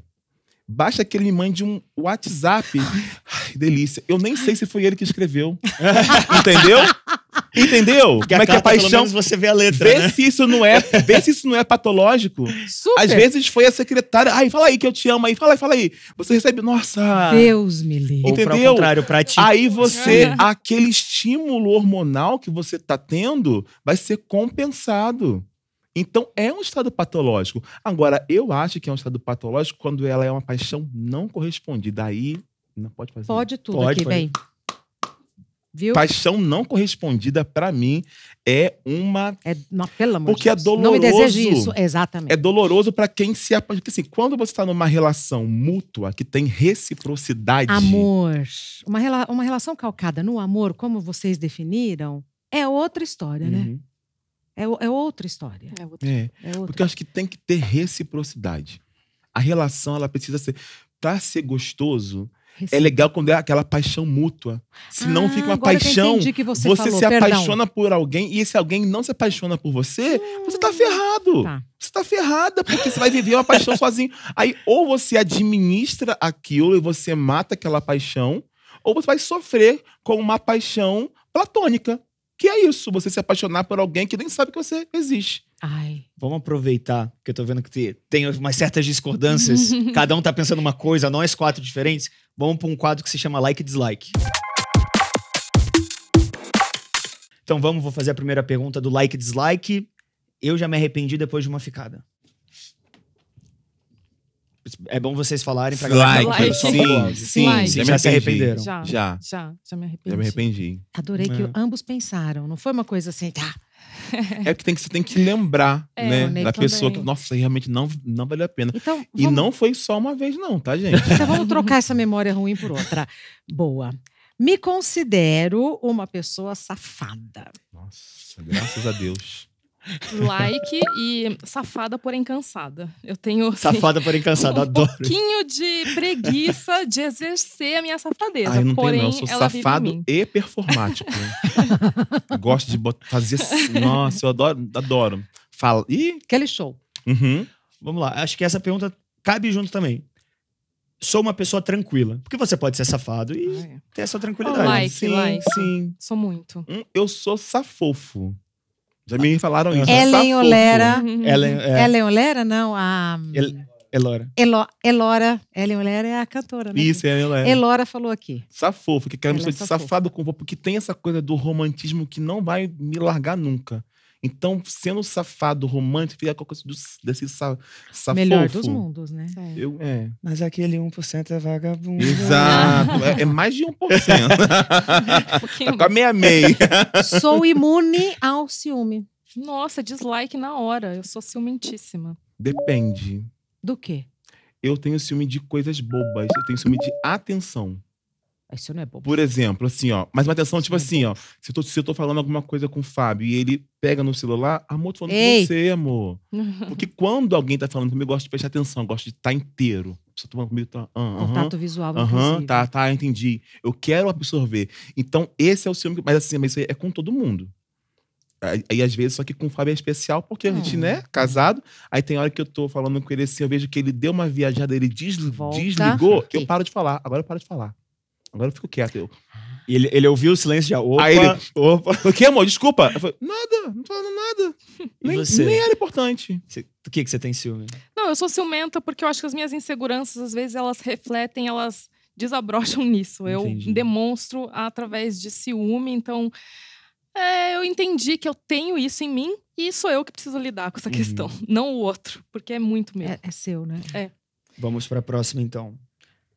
Basta que ele me mande um WhatsApp. Ai, delícia. Eu nem sei se foi ele que escreveu. Entendeu? Entendeu? Porque Como é que a carta, pelo paixão... menos você vê a letra, Vê né? se isso não é patológico. Super. Às vezes foi a secretária. Ai, fala aí que eu te amo aí. Fala aí. Você recebe... Nossa... Deus me livre. Ou para o entendeu? contrário, pra ti. Aí você... Aquele estímulo hormonal que você tá tendo vai ser compensado. Então, é um estado patológico. Agora, eu acho que é um estado patológico quando ela é uma paixão não correspondida. Aí, não pode fazer. Pode tudo Pode, aqui, pode. bem. Viu? Paixão não correspondida, pra mim, é uma... Não, pelo amor Porque é de Deus. Não me doloroso. deseje isso. Exatamente. É doloroso pra quem se apaixona. Porque, assim, quando você tá numa relação mútua, que tem reciprocidade... Amor. Uma relação calcada no amor, como vocês definiram, é outra história, né? Uhum. É outra história. É outra. É. É outra. Porque eu acho que tem que ter reciprocidade. A relação, ela precisa ser... Pra ser gostoso, é legal quando é aquela paixão mútua. Se não fica uma agora que eu paixão, entendi que você você falou, se perdão. apaixona por alguém e esse alguém não se apaixona por você, você tá ferrado. Tá. Você tá ferrada, porque você vai viver uma paixão sozinho. Aí, ou você administra aquilo e você mata aquela paixão, ou você vai sofrer com uma paixão platônica. Que é isso, você se apaixonar por alguém que nem sabe que você existe. Ai. Vamos aproveitar, porque eu tô vendo que tem umas certas discordâncias. Cada um tá pensando uma coisa, nós 4 diferentes. Vamos pra um quadro que se chama Like e Dislike. Então vou fazer a primeira pergunta do Like e Dislike. Eu já me arrependi depois de uma ficada. É bom vocês falarem pra galera que Like, só pelo áudio. sim, Like. já me Já se arrependi. arrependeram? Já Já me arrependi. Já me arrependi. Adorei que É. ambos pensaram. Não foi uma coisa assim, tá. É que você tem que lembrar, É, né, o Ney da pessoa também. que, nossa, realmente não valeu a pena. Então, E não foi só uma vez, não, tá, gente? então vamos trocar essa memória ruim por outra. Boa. Me considero uma pessoa safada. Nossa, graças a Deus. Like e safada, porém cansada. Eu tenho assim, Safada, porém cansada, um adoro. pouquinho de preguiça de exercer a minha safadeza. Ai, eu não porém, tenho, não. Eu sou ela vive em safado mim. e performático. Gosto de fazer. Nossa, eu adoro. Fala. Ih! Aquele show. Uhum. Vamos lá, acho que essa pergunta cabe junto também. Sou uma pessoa tranquila. Porque você pode ser safado e Ai, ter essa tranquilidade. Like, sim, like. sim. Sou muito. Eu sou safofo. Já me falaram isso. Ellen safofo. Olera. Ellen Olera, não. A Elora. Elora. Ellen Olera é a cantora, né? Isso, ela é. Elora falou aqui. Safofo, que quero Ela é mistura de safado com vovô, porque tem essa coisa do romantismo que não vai me largar nunca. Então, sendo safado, romântico, fica qualquer coisa desse safofo. Melhor dos mundos, né? É. Mas aquele 1% é vagabundo. Exato. É mais de 1%. Um pouquinho Tá com a meia-meia. Sou imune ao ciúme. Nossa, dislike na hora. Eu sou ciumentíssima. Depende. Do quê? Eu tenho ciúme de coisas bobas. Eu tenho ciúme de atenção. Isso não é bobo. Por exemplo, assim, ó. Mas uma atenção, Isso tipo não é assim, ó. Se eu tô falando alguma coisa com o Fábio e ele pega no celular, amor, tô falando com você, amor. Porque quando alguém tá falando comigo, eu gosto de prestar atenção, eu gosto de estar inteiro. Se eu tô falando comigo, tá. Contato visual, inclusive. Tá, entendi. Eu quero absorver. Então, esse é o ciúme. Mas assim, mas isso aí é com todo mundo. Aí, às vezes, só que com o Fábio é especial, porque a gente, né, casado. Aí tem hora que eu tô falando com ele assim, eu vejo que ele deu uma viajada, ele desligou, eu paro de falar. Agora eu paro de falar. Agora eu fico quieto. E ele ouviu o silêncio já. Opa, Aí ele, opa. O que, amor? Desculpa. Eu falei, nada, não tô falando nada. E você? Nem era importante. Do que você tem ciúme? Não, eu sou ciumenta porque eu acho que as minhas inseguranças, às vezes, elas refletem, elas desabrocham nisso. Entendi. Eu demonstro através de ciúme, então eu entendi que eu tenho isso em mim e sou eu que preciso lidar com essa questão, não o outro, porque é muito mesmo. É seu, né? Vamos pra próxima, então.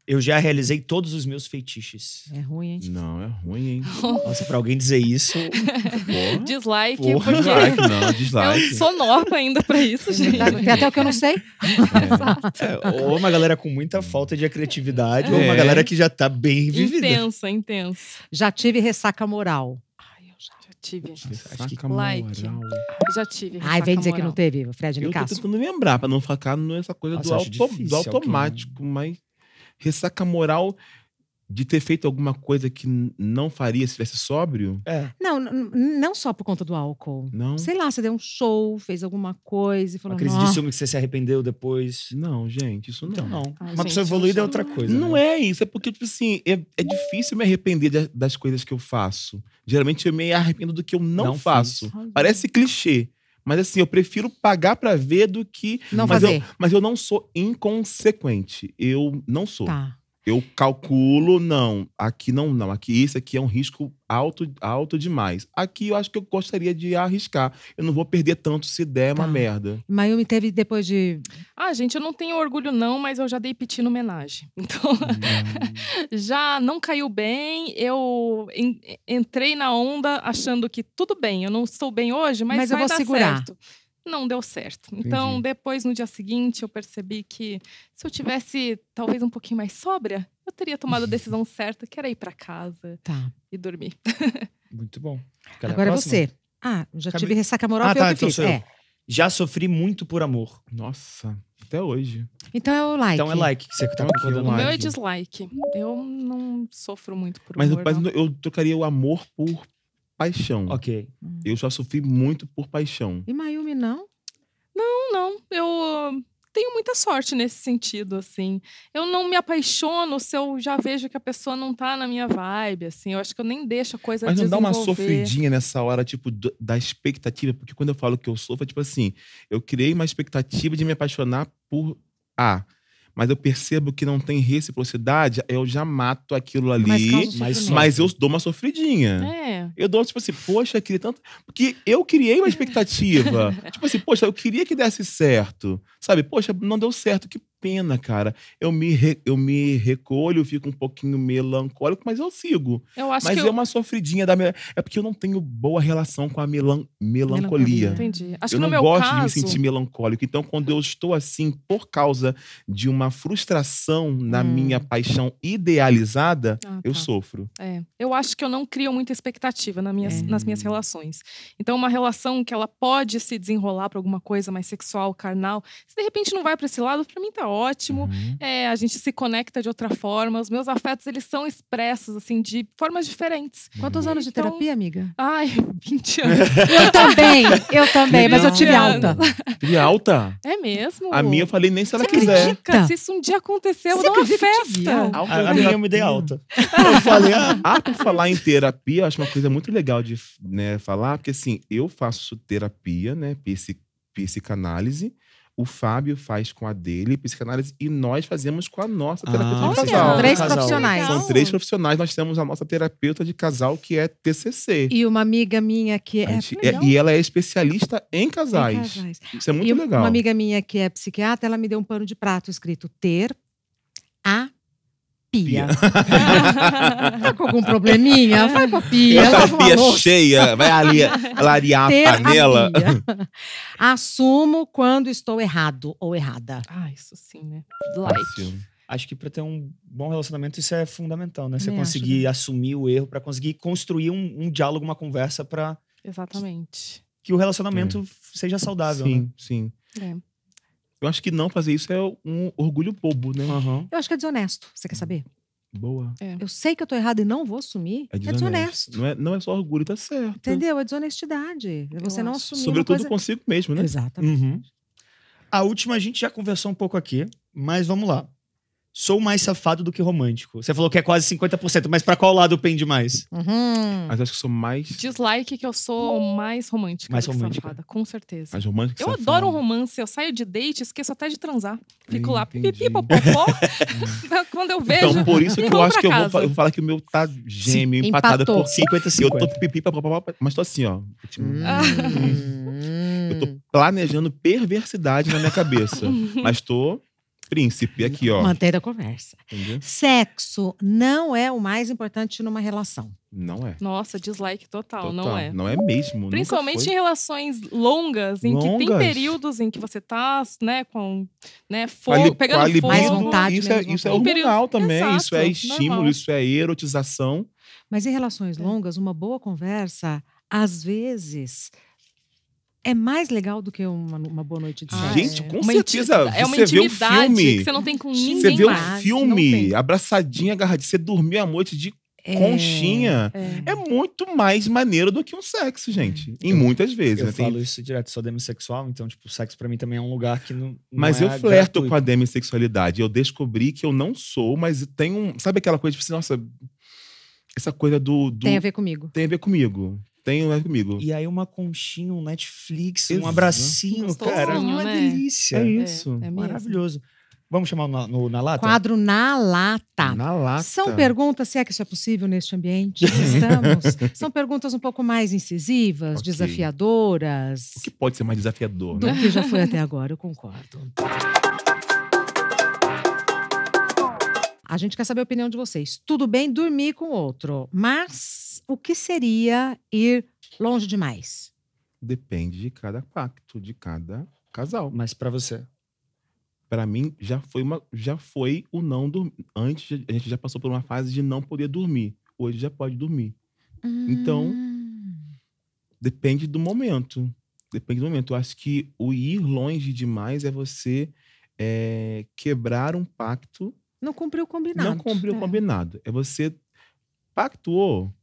Eu já realizei todos os meus feitiços. É ruim, hein? Não, é ruim, hein? Nossa, pra alguém dizer isso... Porra. Dislike, Porra, porque Dislike, não, dislike. eu sou nova ainda pra isso, gente. Tem até o que eu não sei. ou uma galera com muita falta de criatividade, ou uma galera que já tá bem vivida. Intensa. Já tive ressaca moral. Ai, eu já tive. Saca Like. moral. Já tive. Ai, vem dizer que não moral. teve, Fred Eu tô Nicasso. tentando lembrar, pra não ficar nessa coisa Nossa, do, acho difícil, do automático, mas ressaca moral de ter feito alguma coisa que não faria se estivesse sóbrio? Não só por conta do álcool. Não. Sei lá, você deu um show, fez alguma coisa e falou, Uma crise de ciúme que você se arrependeu depois. Não, gente, isso não. Então, não. Ai, Uma gente, pessoa evoluída é isso outra coisa. Não né? é isso, é porque, tipo assim, é difícil me arrepender das coisas que eu faço. Geralmente eu me arrependo do que eu não faço. fiz. Parece clichê. Mas assim, eu prefiro pagar pra ver do que... Não mas fazer. mas eu não sou inconsequente. Eu não sou. Tá. Eu calculo, não. Aqui não. Aqui isso aqui é um risco alto demais. Aqui eu acho que eu gostaria de arriscar. Eu não vou perder tanto se der uma merda. Mayumi teve depois de... Ah, gente, eu não tenho orgulho não, mas eu já dei piti no homenagem. Então, já não caiu bem. Eu entrei na onda achando que tudo bem, eu não estou bem hoje, mas eu vai vou dar segurar. certo. Não deu certo. Então, Entendi. depois, no dia seguinte, eu percebi que se eu tivesse talvez um pouquinho mais sóbria, eu teria tomado a decisão certa, que era ir pra casa Tá. e dormir. Muito bom. Quer ler a Agora é próxima? você. Ah, já Cabe- tive ressaca moral, foi eu que então fiz. sou eu. Já sofri muito por amor. Nossa, até hoje. Então é o like. Então é like que você tá Então aqui, concordando. o O meu é like. dislike. Eu não sofro muito por Mas, amor, não. eu trocaria o amor por paixão. Ok. Eu já sofri muito por paixão. E Mayumi não? Não, eu tenho muita sorte nesse sentido, assim. Eu não me apaixono se eu já vejo que a pessoa não tá na minha vibe, assim. Eu acho que eu nem deixo a coisa Mas não dá uma desenvolver. sofridinha nessa hora, tipo, da expectativa? Porque quando eu falo que eu sofro, é tipo assim, eu criei uma expectativa de me apaixonar por A. Mas eu percebo que não tem reciprocidade, eu já mato aquilo ali, Mas causa mas sofrimento. mas eu dou uma sofridinha. É. Eu dou, tipo assim, poxa, queria tanto. Porque eu criei uma expectativa. Tipo assim, poxa, eu queria que desse certo. Sabe, poxa, não deu certo, que pena, cara. Eu me recolho, fico um pouquinho melancólico, mas eu sigo. Eu acho Mas que é uma sofridinha da É porque eu não tenho boa relação com a melancolia. Entendi. Acho Eu que no não meu gosto caso... de me sentir melancólico. Então, quando eu estou assim, por causa de uma frustração na minha paixão idealizada, Ah, eu tá. sofro. Eu acho que eu não crio muita expectativa nas minhas relações. Então, uma relação que ela pode se desenrolar para alguma coisa mais sexual, carnal, se de repente não vai para esse lado, para mim tá ótimo. A gente se conecta de outra forma. Os meus afetos, eles são expressos, assim, de formas diferentes. Quantos anos de Então- terapia, amiga? Ai, 20 anos. Eu também, mas eu tive alta. E alta? É mesmo? A minha eu falei nem se ela Você quiser. acredita? Cara, se isso um dia acontecer, eu Você vou dar uma acredita que eu tive festa. alta? A minha eu me dei alta. Eu falei, Por falar em terapia, eu acho uma coisa muito legal de falar, porque assim, eu faço terapia, né, psicanálise, o Fábio faz com a dele, psicanálise, e nós fazemos com a nossa terapeuta de olha, casal. São três Casal. profissionais. São 3 profissionais, nós temos a nossa terapeuta de casal, que é TCC. E uma amiga minha que A é... gente- legal. e ela é especialista em casais. Em casais. Isso é muito E legal. uma amiga minha que é psiquiatra, ela me deu um pano de prato escrito ter a pia. Tá com algum probleminha? Vai pra pia. Essa lava uma pia louça. cheia, vai ali larear Ter a panela. pia. Assumo quando estou errado ou errada. Ah, isso sim, né? Like. Fácil. Acho que pra ter um bom relacionamento isso é fundamental, né? Você Também acho, conseguir assumir o erro, pra conseguir construir um diálogo, uma conversa pra Exatamente. que o relacionamento seja saudável, né? Sim. É. Eu acho que não fazer isso é um orgulho bobo, né? Aham. Eu acho que é desonesto. Você quer saber? Boa. Eu sei que eu tô errada e não vou assumir. É desonesto. Não é só orgulho, tá certo. Entendeu? É desonestidade. É você não acho. assumir Sobretudo uma coisa... consigo mesmo, né? Exatamente. Uhum. A última a gente já conversou um pouco aqui, mas vamos lá. Sou mais safado do que romântico. Você falou que é quase 50%, mas pra qual lado pende mais? Uhum. Mas acho que sou mais Dislike que eu sou mais romântica. Mais do que romântica. safada, com certeza. romântico. Eu adoro um romance, eu saio de date, esqueço até de transar. Fico lá, Entendi. pipi, popopó. Quando eu vejo. Então, por isso que eu vamos acho pra que eu casa. vou falar que o meu tá gêmeo, empatado empatou. por 50-50. Eu tô pipi, mas tô assim, ó. Eu tô planejando perversidade na minha cabeça. Mas tô príncipe aqui, ó. Manter a conversa. Entendeu? Sexo não é o mais importante numa relação. Não é. Nossa, dislike total, Total. não é. Não é mesmo. nunca Principalmente foi. em relações longas, em que tem Longas. períodos em que você tá, né, com Com a fogo, pegando libido, fogo. Mais vontade, Isso é, menos isso é vontade. hormonal também. Exato, isso é estímulo, normal. isso é erotização. Mas em relações longas, uma boa conversa, às vezes, é mais legal do que uma boa noite de Ah, sexo. Gente, com Uma certeza. É uma Você vê o intimidade filme. que você não tem com Você ninguém Você vê o mais. Não filme, tem. abraçadinha, agarradinha. Você dormiu a noite de É. conchinha. É. É muito mais maneiro do que um sexo, gente. Em muitas vezes. Eu né? Tem- falo isso direto, sou demissexual, então, tipo, sexo pra mim também é um lugar que não Mas é eu flerto gratuito. com a demissexualidade. Eu descobri que eu não sou, mas tem um. Sabe aquela coisa, tipo assim, nossa, essa coisa do. Tem a ver comigo. Tem a ver comigo. Tem a ver comigo. E aí uma conchinha, um Netflix, Exato. um abracinho, Gostosinho, cara, uma né? delícia. É isso. É mesmo. Maravilhoso. Vamos chamar na lata? Quadro na lata. Na lata. São perguntas, se é que isso é possível neste ambiente que estamos, são perguntas um pouco mais incisivas, Ok. desafiadoras, O que pode ser mais desafiador, do né? que já foi até agora, eu concordo. A gente quer saber a opinião de vocês. Tudo bem dormir com outro, mas o que seria ir longe demais? Depende de cada pacto, de cada casal. Mas pra você. Pra mim, já foi o não dormir. Antes, a gente já passou por uma fase de não poder dormir. Hoje já pode dormir. Então, depende do momento. Depende do momento. Eu acho que o ir longe demais é você quebrar um pacto. Não cumpriu o combinado. Não cumpriu o combinado. É você pactuou.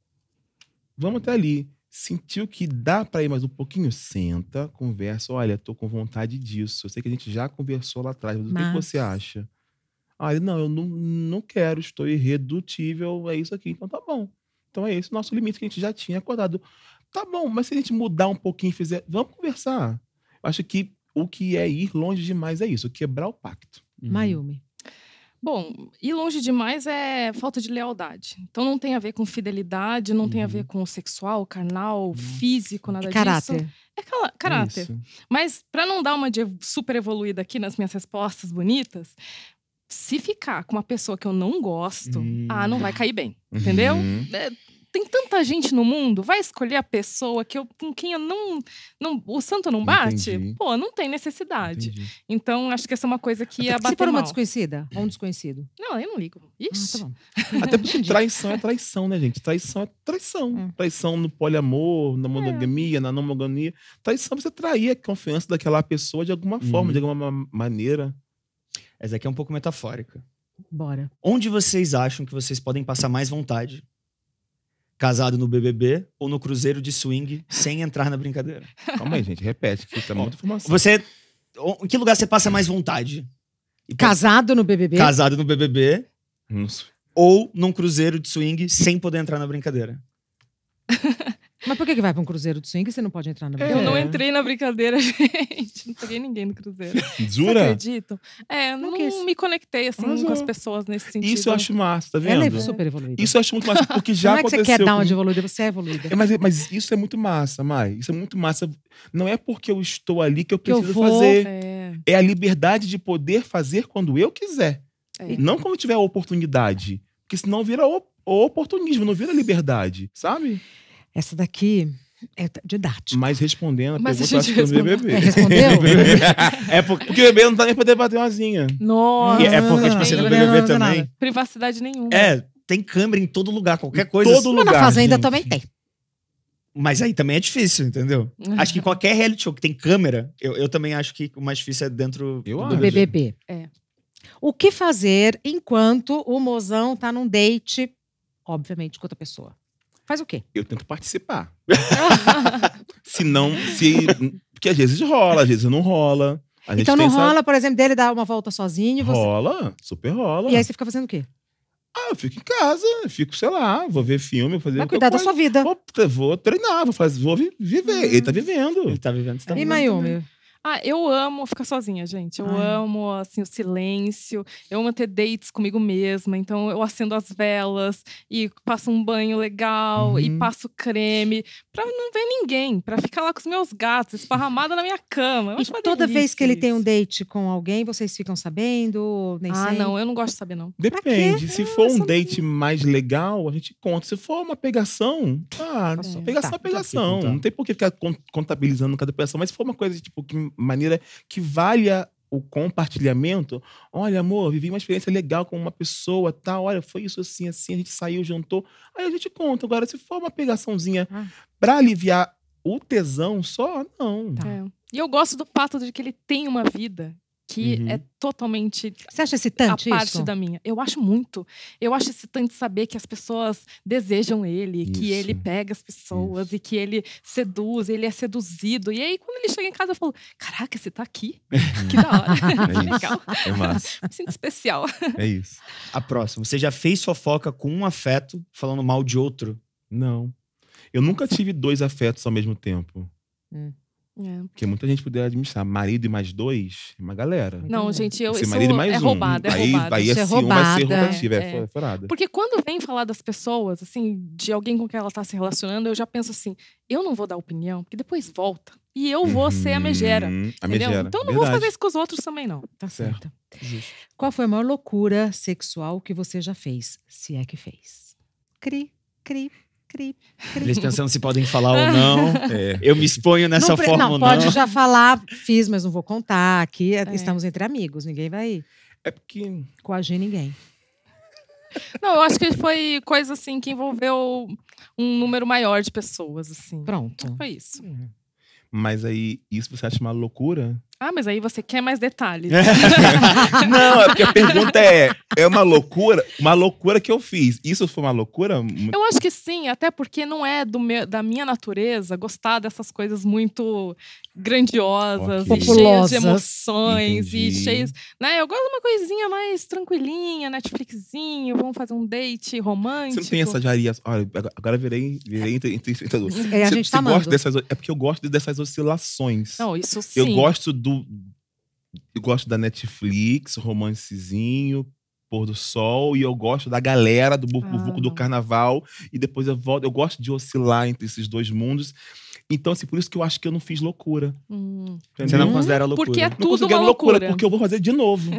Vamos até ali. Sentiu que dá pra ir mais um pouquinho? Senta, conversa. Olha, tô com vontade disso. Eu sei que a gente já conversou lá atrás. Mas o que você acha? Ah, ele, não, eu não quero. Estou irredutível. É isso aqui. Então tá bom. Então é esse o nosso limite que a gente já tinha acordado. Tá bom, mas se a gente mudar um pouquinho e fizer... Vamos conversar. Eu acho que o que é ir longe demais é isso. Quebrar o pacto. Mayumi. Bom, ir longe demais é falta de lealdade. Então não tem a ver com fidelidade, não tem a ver com o sexual, carnal, físico, nada É disso. caráter. É caráter. Isso. Mas para não dar uma de super evoluída aqui nas minhas respostas bonitas, se ficar com uma pessoa que eu não gosto, não vai cair bem, entendeu? Uhum. Tem tanta gente no mundo, vai escolher a pessoa com quem eu não o santo não bate? Entendi. Pô, não tem necessidade. Entendi. Então, acho que essa é uma coisa que ia Se bater for uma mal. desconhecida ou um desconhecido. Não, eu não ligo. Ixi. Tá bom. Até porque traição é traição, né, gente? Traição é traição. Traição no poliamor, na monogamia, na não monogamia. Traição é você trair a confiança daquela pessoa de alguma forma, de alguma maneira. Essa aqui é um pouco metafórica. Bora. Onde vocês acham que vocês podem passar mais vontade? Casado no BBB ou no cruzeiro de swing sem entrar na brincadeira? Calma aí, gente. Repete, que tá muita informação. Você... Em que lugar você passa mais vontade? E Casado no BBB? Casado no BBB Não sei. ou num cruzeiro de swing sem poder entrar na brincadeira? Mas por que vai pra um cruzeiro de swing e você não pode entrar na brincadeira? Eu não entrei na brincadeira, gente. Não peguei ninguém no cruzeiro. Vocês Jura? acreditam? Não Não quis. me conectei assim Arrasou. com as pessoas nesse sentido. Isso eu acho massa, tá Ela vendo? é super evoluída. Isso eu acho muito massa, porque já não é que aconteceu. você quer dar uma comigo. de evoluída, você é evoluída. Mas isso é muito massa, Mai. Isso é muito massa. Não é porque eu estou ali que eu Que eu preciso vou- fazer. É, É a liberdade de poder fazer quando eu quiser. Não quando tiver a oportunidade. Porque senão vira o oportunismo, não vira liberdade, sabe? Essa daqui é didática. Mas respondendo a Mas pergunta, a eu acho gente que eu não É, bebê. respondeu? Porque o bebê não tá nem pra debater uma asinha. Nossa. E é porque, tipo assim, no não, BBB não, também. nada. Privacidade nenhuma. Tem câmera em todo lugar, qualquer coisa. Todo Mas na lugar, Fazenda gente. também tem. Mas aí também é difícil, entendeu? Acho que qualquer reality show que tem câmera, eu também acho que o mais difícil é dentro Eu do acho. Do BBB. BBB. É. O que fazer enquanto o mozão tá num date, obviamente, com outra pessoa? Faz o quê? Eu tento participar. Porque às vezes rola, às vezes não rola. A gente Então não tem essa- rola, por exemplo, dele dar uma volta sozinho e você... Rola, super rola. E aí você fica fazendo o quê? Eu fico em casa, fico, sei lá, vou ver filme, vou fazer Vai qualquer cuidar da coisa. sua vida. Vou treinar, vou viver. Ele tá vivendo. Ele tá vivendo isso E também. Mayumi? Eu amo ficar sozinha, gente. Eu amo, assim, o silêncio. Eu amo ter dates comigo mesma. Então, eu acendo as velas e passo um banho legal e passo creme pra não ver ninguém. Pra ficar lá com os meus gatos, esparramada na minha cama. Eu E acho uma toda vez que ele delícia tem um isso. date com alguém, vocês ficam sabendo? Ou nem sei? Não, eu não gosto de saber, não. Depende. Se for um essa- date mais legal, a gente conta. Se for uma pegação, Passou. pegação Tá, é pegação. tá. Não tem por que ficar contabilizando cada pegação. Mas se for uma coisa, tipo, que maneira que valha o compartilhamento. Olha, amor, vivi uma experiência legal com uma pessoa, tá? Olha, foi isso assim, assim, a gente saiu, jantou. Aí a gente conta. Agora, se for uma pegaçãozinha pra aliviar o tesão só, não. Tá. É. E eu gosto do fato de que ele tem uma vida que é totalmente Você acha a excitante parte isso? da minha. Eu acho muito. Eu acho excitante saber que as pessoas desejam ele, que Isso. ele pega as pessoas e que ele seduz, ele é seduzido. E aí, quando ele chega em casa, eu falo: caraca, você tá aqui? Que da hora. É Que isso. legal. É massa. Me sinto especial. É isso. A próxima. Você já fez fofoca com um afeto falando mal de outro? Não. Eu nunca tive dois afetos ao mesmo tempo. É. Porque muita gente poderia administrar. Marido e mais dois, é uma galera. Não, gente, Ser isso marido e mais é um. roubada, é roubada. Aí Isso é esse um vai ser roubada. rotativo, É. é furada. Porque quando vem falar das pessoas, assim, de alguém com quem ela tá se relacionando, eu já penso assim: eu não vou dar opinião, porque depois volta. E eu vou ser a megera. A Entendeu? megera. Então eu não vou Verdade. fazer isso com os outros também, não. Tá Certo. certo. Qual foi a maior loucura sexual que você já fez? Se é que fez. Cri, cri, cri, cri. Eles pensando se podem falar ou não. É. Eu me exponho nessa Não, forma não, ou pode não. já falar, fiz, mas não vou contar. Aqui estamos entre amigos, ninguém vai É porque coagir ninguém. Não, eu acho que foi coisa assim que envolveu um número maior de pessoas, assim. Pronto. Foi isso. Mas aí, isso você acha uma loucura? Mas aí você quer mais detalhes. Não, é porque a pergunta é uma loucura que eu fiz. Isso foi uma loucura? Eu acho que sim, até porque não é da minha natureza gostar dessas coisas muito grandiosas, Ok. e cheias Populosas. de emoções e Entendi. cheias, né? Eu gosto de uma coisinha mais tranquilinha, Netflixinho, vamos fazer um date romântico. Você não tem essa diaria. Olha, agora virei entrevistador. É, a gente tá amando. gosta dessas, é porque eu gosto dessas oscilações. Não, isso sim. Eu gosto da Netflix, romancezinho, pôr do sol, e eu gosto da galera do buco do não. carnaval, e depois eu volto. Eu gosto de oscilar entre esses dois mundos. Então, assim, por isso que eu acho que eu não fiz loucura. Você Entendeu? não considera loucura. Porque é Não tudo considero uma loucura. porque eu vou fazer de novo.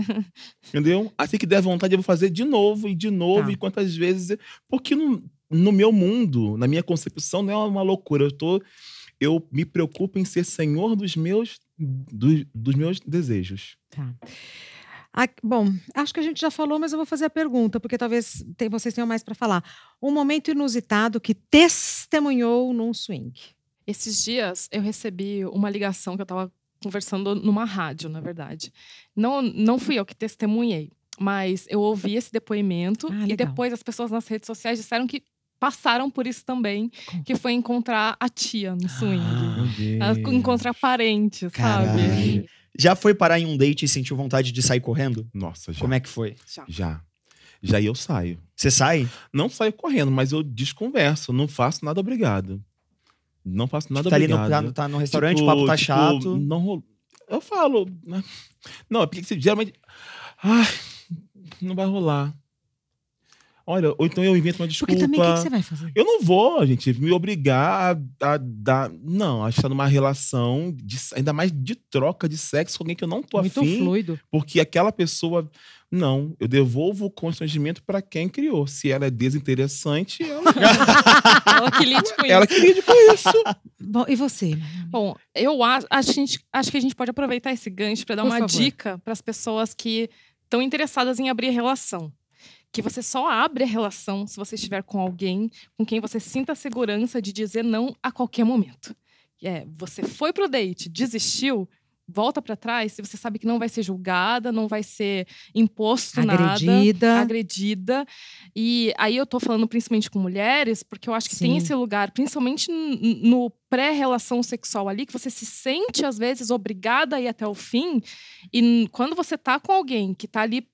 Entendeu? Assim que der vontade, eu vou fazer de novo, e de novo, Tá. e quantas vezes. Porque no meu mundo, na minha concepção, não é uma loucura. Eu me preocupo em ser senhor dos meus desejos. Tá. Bom, acho que a gente já falou, mas eu vou fazer a pergunta, porque talvez vocês tenham mais para falar. Um momento inusitado que testemunhou num swing. Esses dias eu recebi uma ligação que eu estava conversando numa rádio, na verdade. Não fui eu que testemunhei, mas eu ouvi esse depoimento e legal. depois as pessoas nas redes sociais disseram que passaram por isso também, que foi encontrar a tia no swing. Encontrar parentes, Caralho. sabe? Já foi parar em um date e sentiu vontade de sair correndo? Nossa, já. Como é que foi? Já. Já eu saio. Você sai? Não saio correndo, mas eu desconverso. Não faço nada obrigado. Não faço nada Tá ali obrigado. tá no restaurante, o papo tá chato. Não rolou. Eu falo. Né? Não, é porque geralmente. Ai, não vai rolar. Olha, ou então eu invento uma desculpa. Porque também o que você vai fazer? Eu não vou, gente, me obrigar a dar... Não, a gente tá numa relação, ainda mais de troca de sexo com alguém que eu não tô Muito afim. fluido. Porque aquela pessoa... Não, eu devolvo o constrangimento para quem criou. Se ela é desinteressante, Ela que lide com ela isso. que lide com isso. Bom, e você? Bom, eu acho que a gente pode aproveitar esse gancho para dar Por uma favor. dica para as pessoas que estão interessadas em abrir relação. Que você só abre a relação se você estiver com alguém com quem você sinta a segurança de dizer não a qualquer momento. Você foi pro date, desistiu, volta para trás, se você sabe que não vai ser julgada, não vai ser imposto nada, agredida. E aí eu tô falando principalmente com mulheres, porque eu acho que tem esse lugar, principalmente no pré-relação sexual ali, que você se sente, às vezes, obrigada a ir até o fim. E quando você tá com alguém que tá ali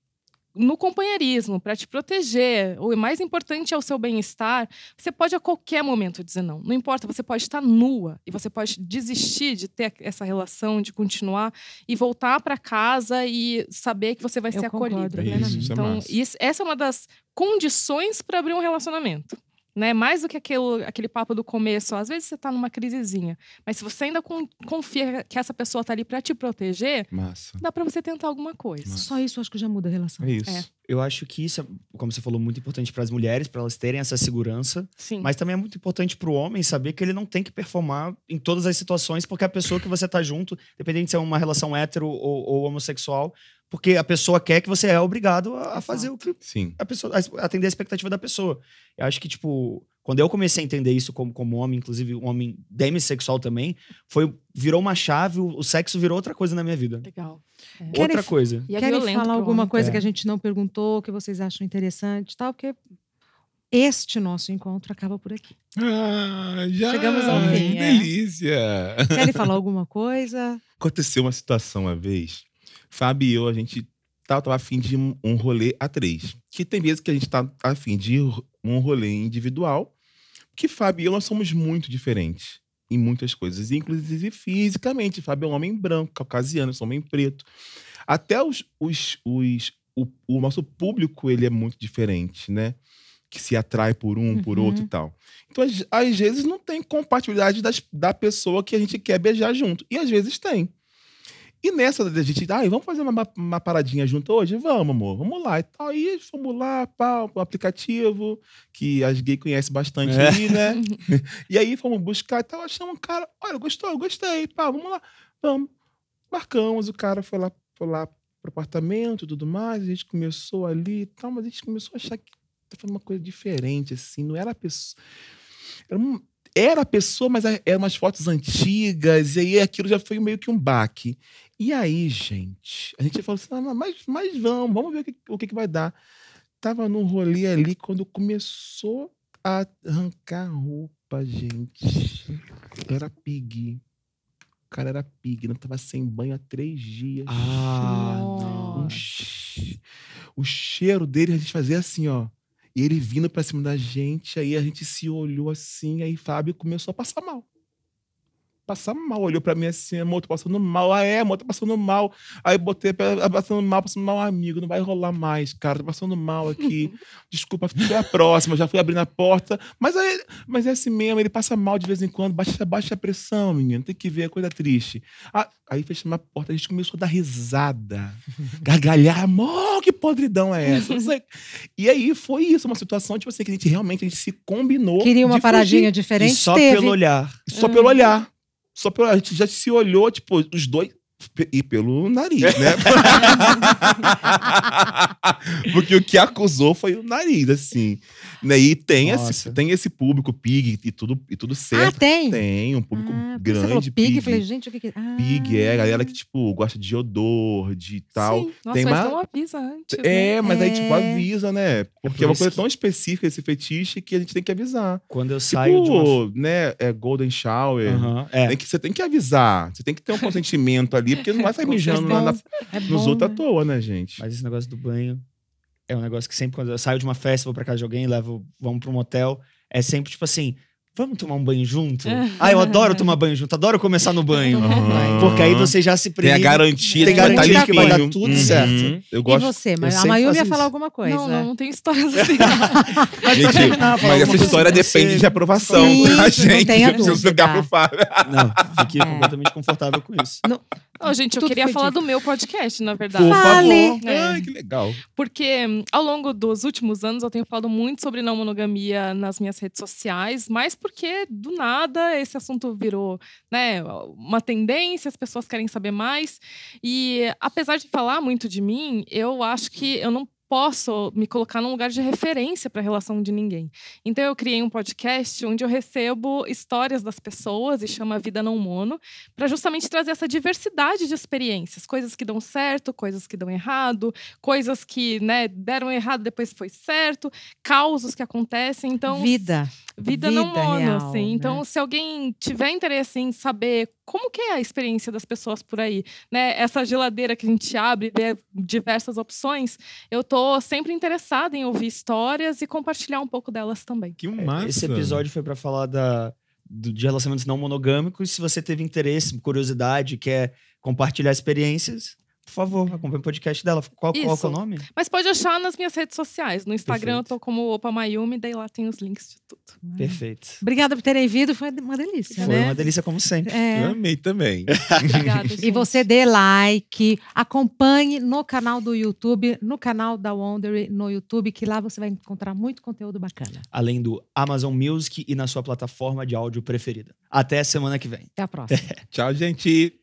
no companheirismo, para te proteger, o mais importante é o seu bem-estar, você pode a qualquer momento dizer não. Não importa, você pode estar nua e você pode desistir de ter essa relação, de continuar e voltar para casa e saber que você vai ser acolhida. Isso é então, massa. essa é uma das condições para abrir um relacionamento. Né? Mais do que aquele papo do começo, às vezes você tá numa crisezinha, mas se você ainda confia que essa pessoa tá ali para te proteger, Massa. dá para você tentar alguma coisa. Massa. Só isso acho que já muda a relação. É isso. Eu acho que isso, como você falou, muito importante para as mulheres, para elas terem essa segurança. Sim. Mas também é muito importante para o homem saber que ele não tem que performar em todas as situações, porque a pessoa que você tá junto, dependendo se é uma relação hétero ou homossexual, porque a pessoa quer que você é obrigado a fazer o que Sim. a pessoa, a atender a expectativa da pessoa. Eu acho que, tipo, quando eu comecei a entender isso como homem, inclusive um homem demissexual também, virou uma chave, o sexo virou outra coisa na minha vida. Legal. Outra coisa. E é Querem violento falar pro alguma homem. coisa que a gente não perguntou, que vocês acham interessante e tal? Porque este nosso encontro acaba por aqui. Já! Chegamos ao fim, Que delícia! Querem falar alguma coisa? Aconteceu uma situação uma vez, Fábio e eu, a gente tava a fim de um rolê a três. Que tem vezes que a gente tá a fim de um rolê individual, que Fábio e eu, nós somos muito diferentes em muitas coisas, inclusive fisicamente. Fábio é um homem branco, caucasiano, eu sou um homem preto. Até o nosso público, ele é muito diferente, né? Que se atrai por um, por outro e tal. Então, às vezes, não tem compatibilidade da pessoa que a gente quer beijar junto. E às vezes tem. E nessa da gente, vamos fazer uma paradinha junto hoje? Vamos, amor, vamos lá. E tal. Aí fomos lá, o aplicativo, que as gays conhecem bastante ali, né? E aí fomos buscar e tal, achamos um cara, olha, gostou, gostei, pá, vamos lá, vamos. Marcamos, o cara foi lá pro apartamento e tudo mais, a gente começou ali e tal, mas a gente começou a achar que foi uma coisa diferente, assim, não era a pessoa... Era a pessoa, mas eram umas fotos antigas, e aí aquilo já foi meio que um baque. E aí, gente, a gente falou assim, mas vamos ver o que vai dar. Tava num rolê ali, quando começou a arrancar roupa, gente. Era pig. O cara era pig, não tava sem banho há 3 dias. Não. O cheiro dele, a gente fazia assim, ó. E ele vindo pra cima da gente, aí a gente se olhou assim, aí Fábio começou a passar mal. Passar mal, olhou pra mim assim, amor, tô passando mal. Amor, tô passando mal. Aí botei, passando mal, amigo, não vai rolar mais, cara, tô passando mal aqui. Desculpa, foi a próxima, já fui abrindo a porta. Mas é assim mesmo, ele passa mal de vez em quando, baixa a pressão, menino, tem que ver, é coisa triste. Aí fechamos a porta, a gente começou a dar risada, gargalhar, amor, que podridão é essa? Não sei. E aí foi isso, uma situação, tipo assim, que a gente se combinou. Queria uma paradinha E diferente, só teve. pelo olhar. Só pelo olhar. A gente já se olhou, tipo, os dois. E pelo nariz, né? Porque o que acusou foi o nariz, assim. Né? E tem esse público pig e tudo certo. Tem? Tem, um público grande. Você falou pig, pig. falei, gente, o que que... Pig é a galera que, tipo, gosta de odor, de tal. Sim. Nossa, tem mas mais... não avisa antes, mas aí, tipo, avisa, né? Porque é uma isso coisa que- tão específica esse fetiche que a gente tem que avisar. Quando eu saio de uma... Tipo, né? Golden Shower. Aham, Você tem que avisar. Você tem que ter um consentimento ali, porque não vai sair mijando É nos bom, outros à né? toa, né, gente? Mas esse negócio do banho é um negócio que sempre, quando eu saio de uma festa, vou pra casa de alguém, vamos pra um motel, é sempre tipo assim, Vamos tomar um banho junto? Eu adoro tomar banho junto, adoro começar no banho. Porque aí você já se Tem a garantia tem que vai garantia estar que vai dar limpinho. tudo certo. Eu E gosto. você? Eu Mas a sempre Mayumi faço ia isso. falar alguma coisa. Não tem histórias assim. Gente, terminar, falar mas alguma essa coisa história com você. depende de aprovação, Sim, tá, não gente? tenha Eu preciso dúvida. ficar pro Fábio. Não, fiquei completamente confortável com isso. Não, gente, eu Tudo queria foi falar dito. do meu podcast, na verdade. Por Fale. favor. Ai, que legal. Porque ao longo dos últimos anos eu tenho falado muito sobre não monogamia nas minhas redes sociais, mas porque do nada esse assunto virou, né, uma tendência, as pessoas querem saber mais. E apesar de falar muito de mim, eu acho que eu não posso me colocar num lugar de referência para a relação de ninguém. Então eu criei um podcast onde eu recebo histórias das pessoas e chama Vida Não Mono, para justamente trazer essa diversidade de experiências, coisas que dão certo, coisas que dão errado, coisas que, né, deram errado depois foi certo, causos que acontecem, então Vida não mono, real, assim. Então, né? se alguém tiver interesse em saber como que é a experiência das pessoas por aí, né? Essa geladeira que a gente abre e vê diversas opções, eu tô sempre interessada em ouvir histórias e compartilhar um pouco delas também. Que massa. Esse episódio foi pra falar de relacionamentos não monogâmicos. Se você teve interesse, curiosidade, quer compartilhar experiências, por favor, acompanhe o podcast dela. Qual que é Isso. o nome? Mas pode achar nas minhas redes sociais. No Instagram Perfeito. eu tô como Opa Mayumi, daí lá tem os links de tudo. Perfeito. Obrigada por terem vindo, foi uma delícia, Foi né? uma delícia, como sempre. É. Eu amei também. Obrigada, gente. E você dê like, acompanhe no canal do YouTube, no canal da Wondery no YouTube, que lá você vai encontrar muito conteúdo bacana. Além do Amazon Music e na sua plataforma de áudio preferida. Até a semana que vem. Até a próxima. Tchau, gente.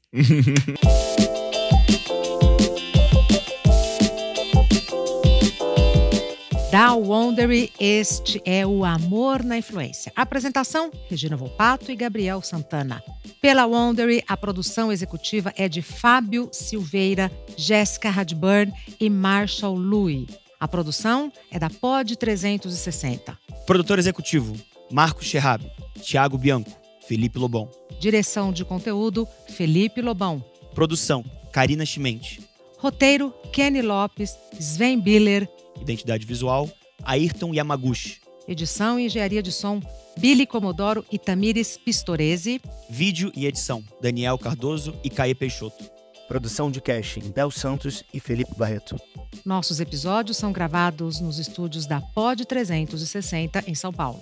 Da Wondery, este é o Amor na Influência. Apresentação, Regina Volpato e Gabriel Santana. Pela Wondery, a produção executiva é de Fábio Silveira, Jéssica Radburn e Marshall Louis. A produção é da Pod 360. Produtor executivo, Marcos Scherrab, Thiago Bianco, Felipe Lobão. Direção de conteúdo, Felipe Lobão. Produção, Karina Chimente. Roteiro, Kenny Lopes, Sven Biller. Identidade visual, Ayrton Yamaguchi. Edição e engenharia de som, Billy Comodoro e Tamires Pistorese. Vídeo e edição, Daniel Cardoso e Caê Peixoto. Produção de casting, Bel Santos e Felipe Barreto. Nossos episódios são gravados nos estúdios da Pod 360 em São Paulo.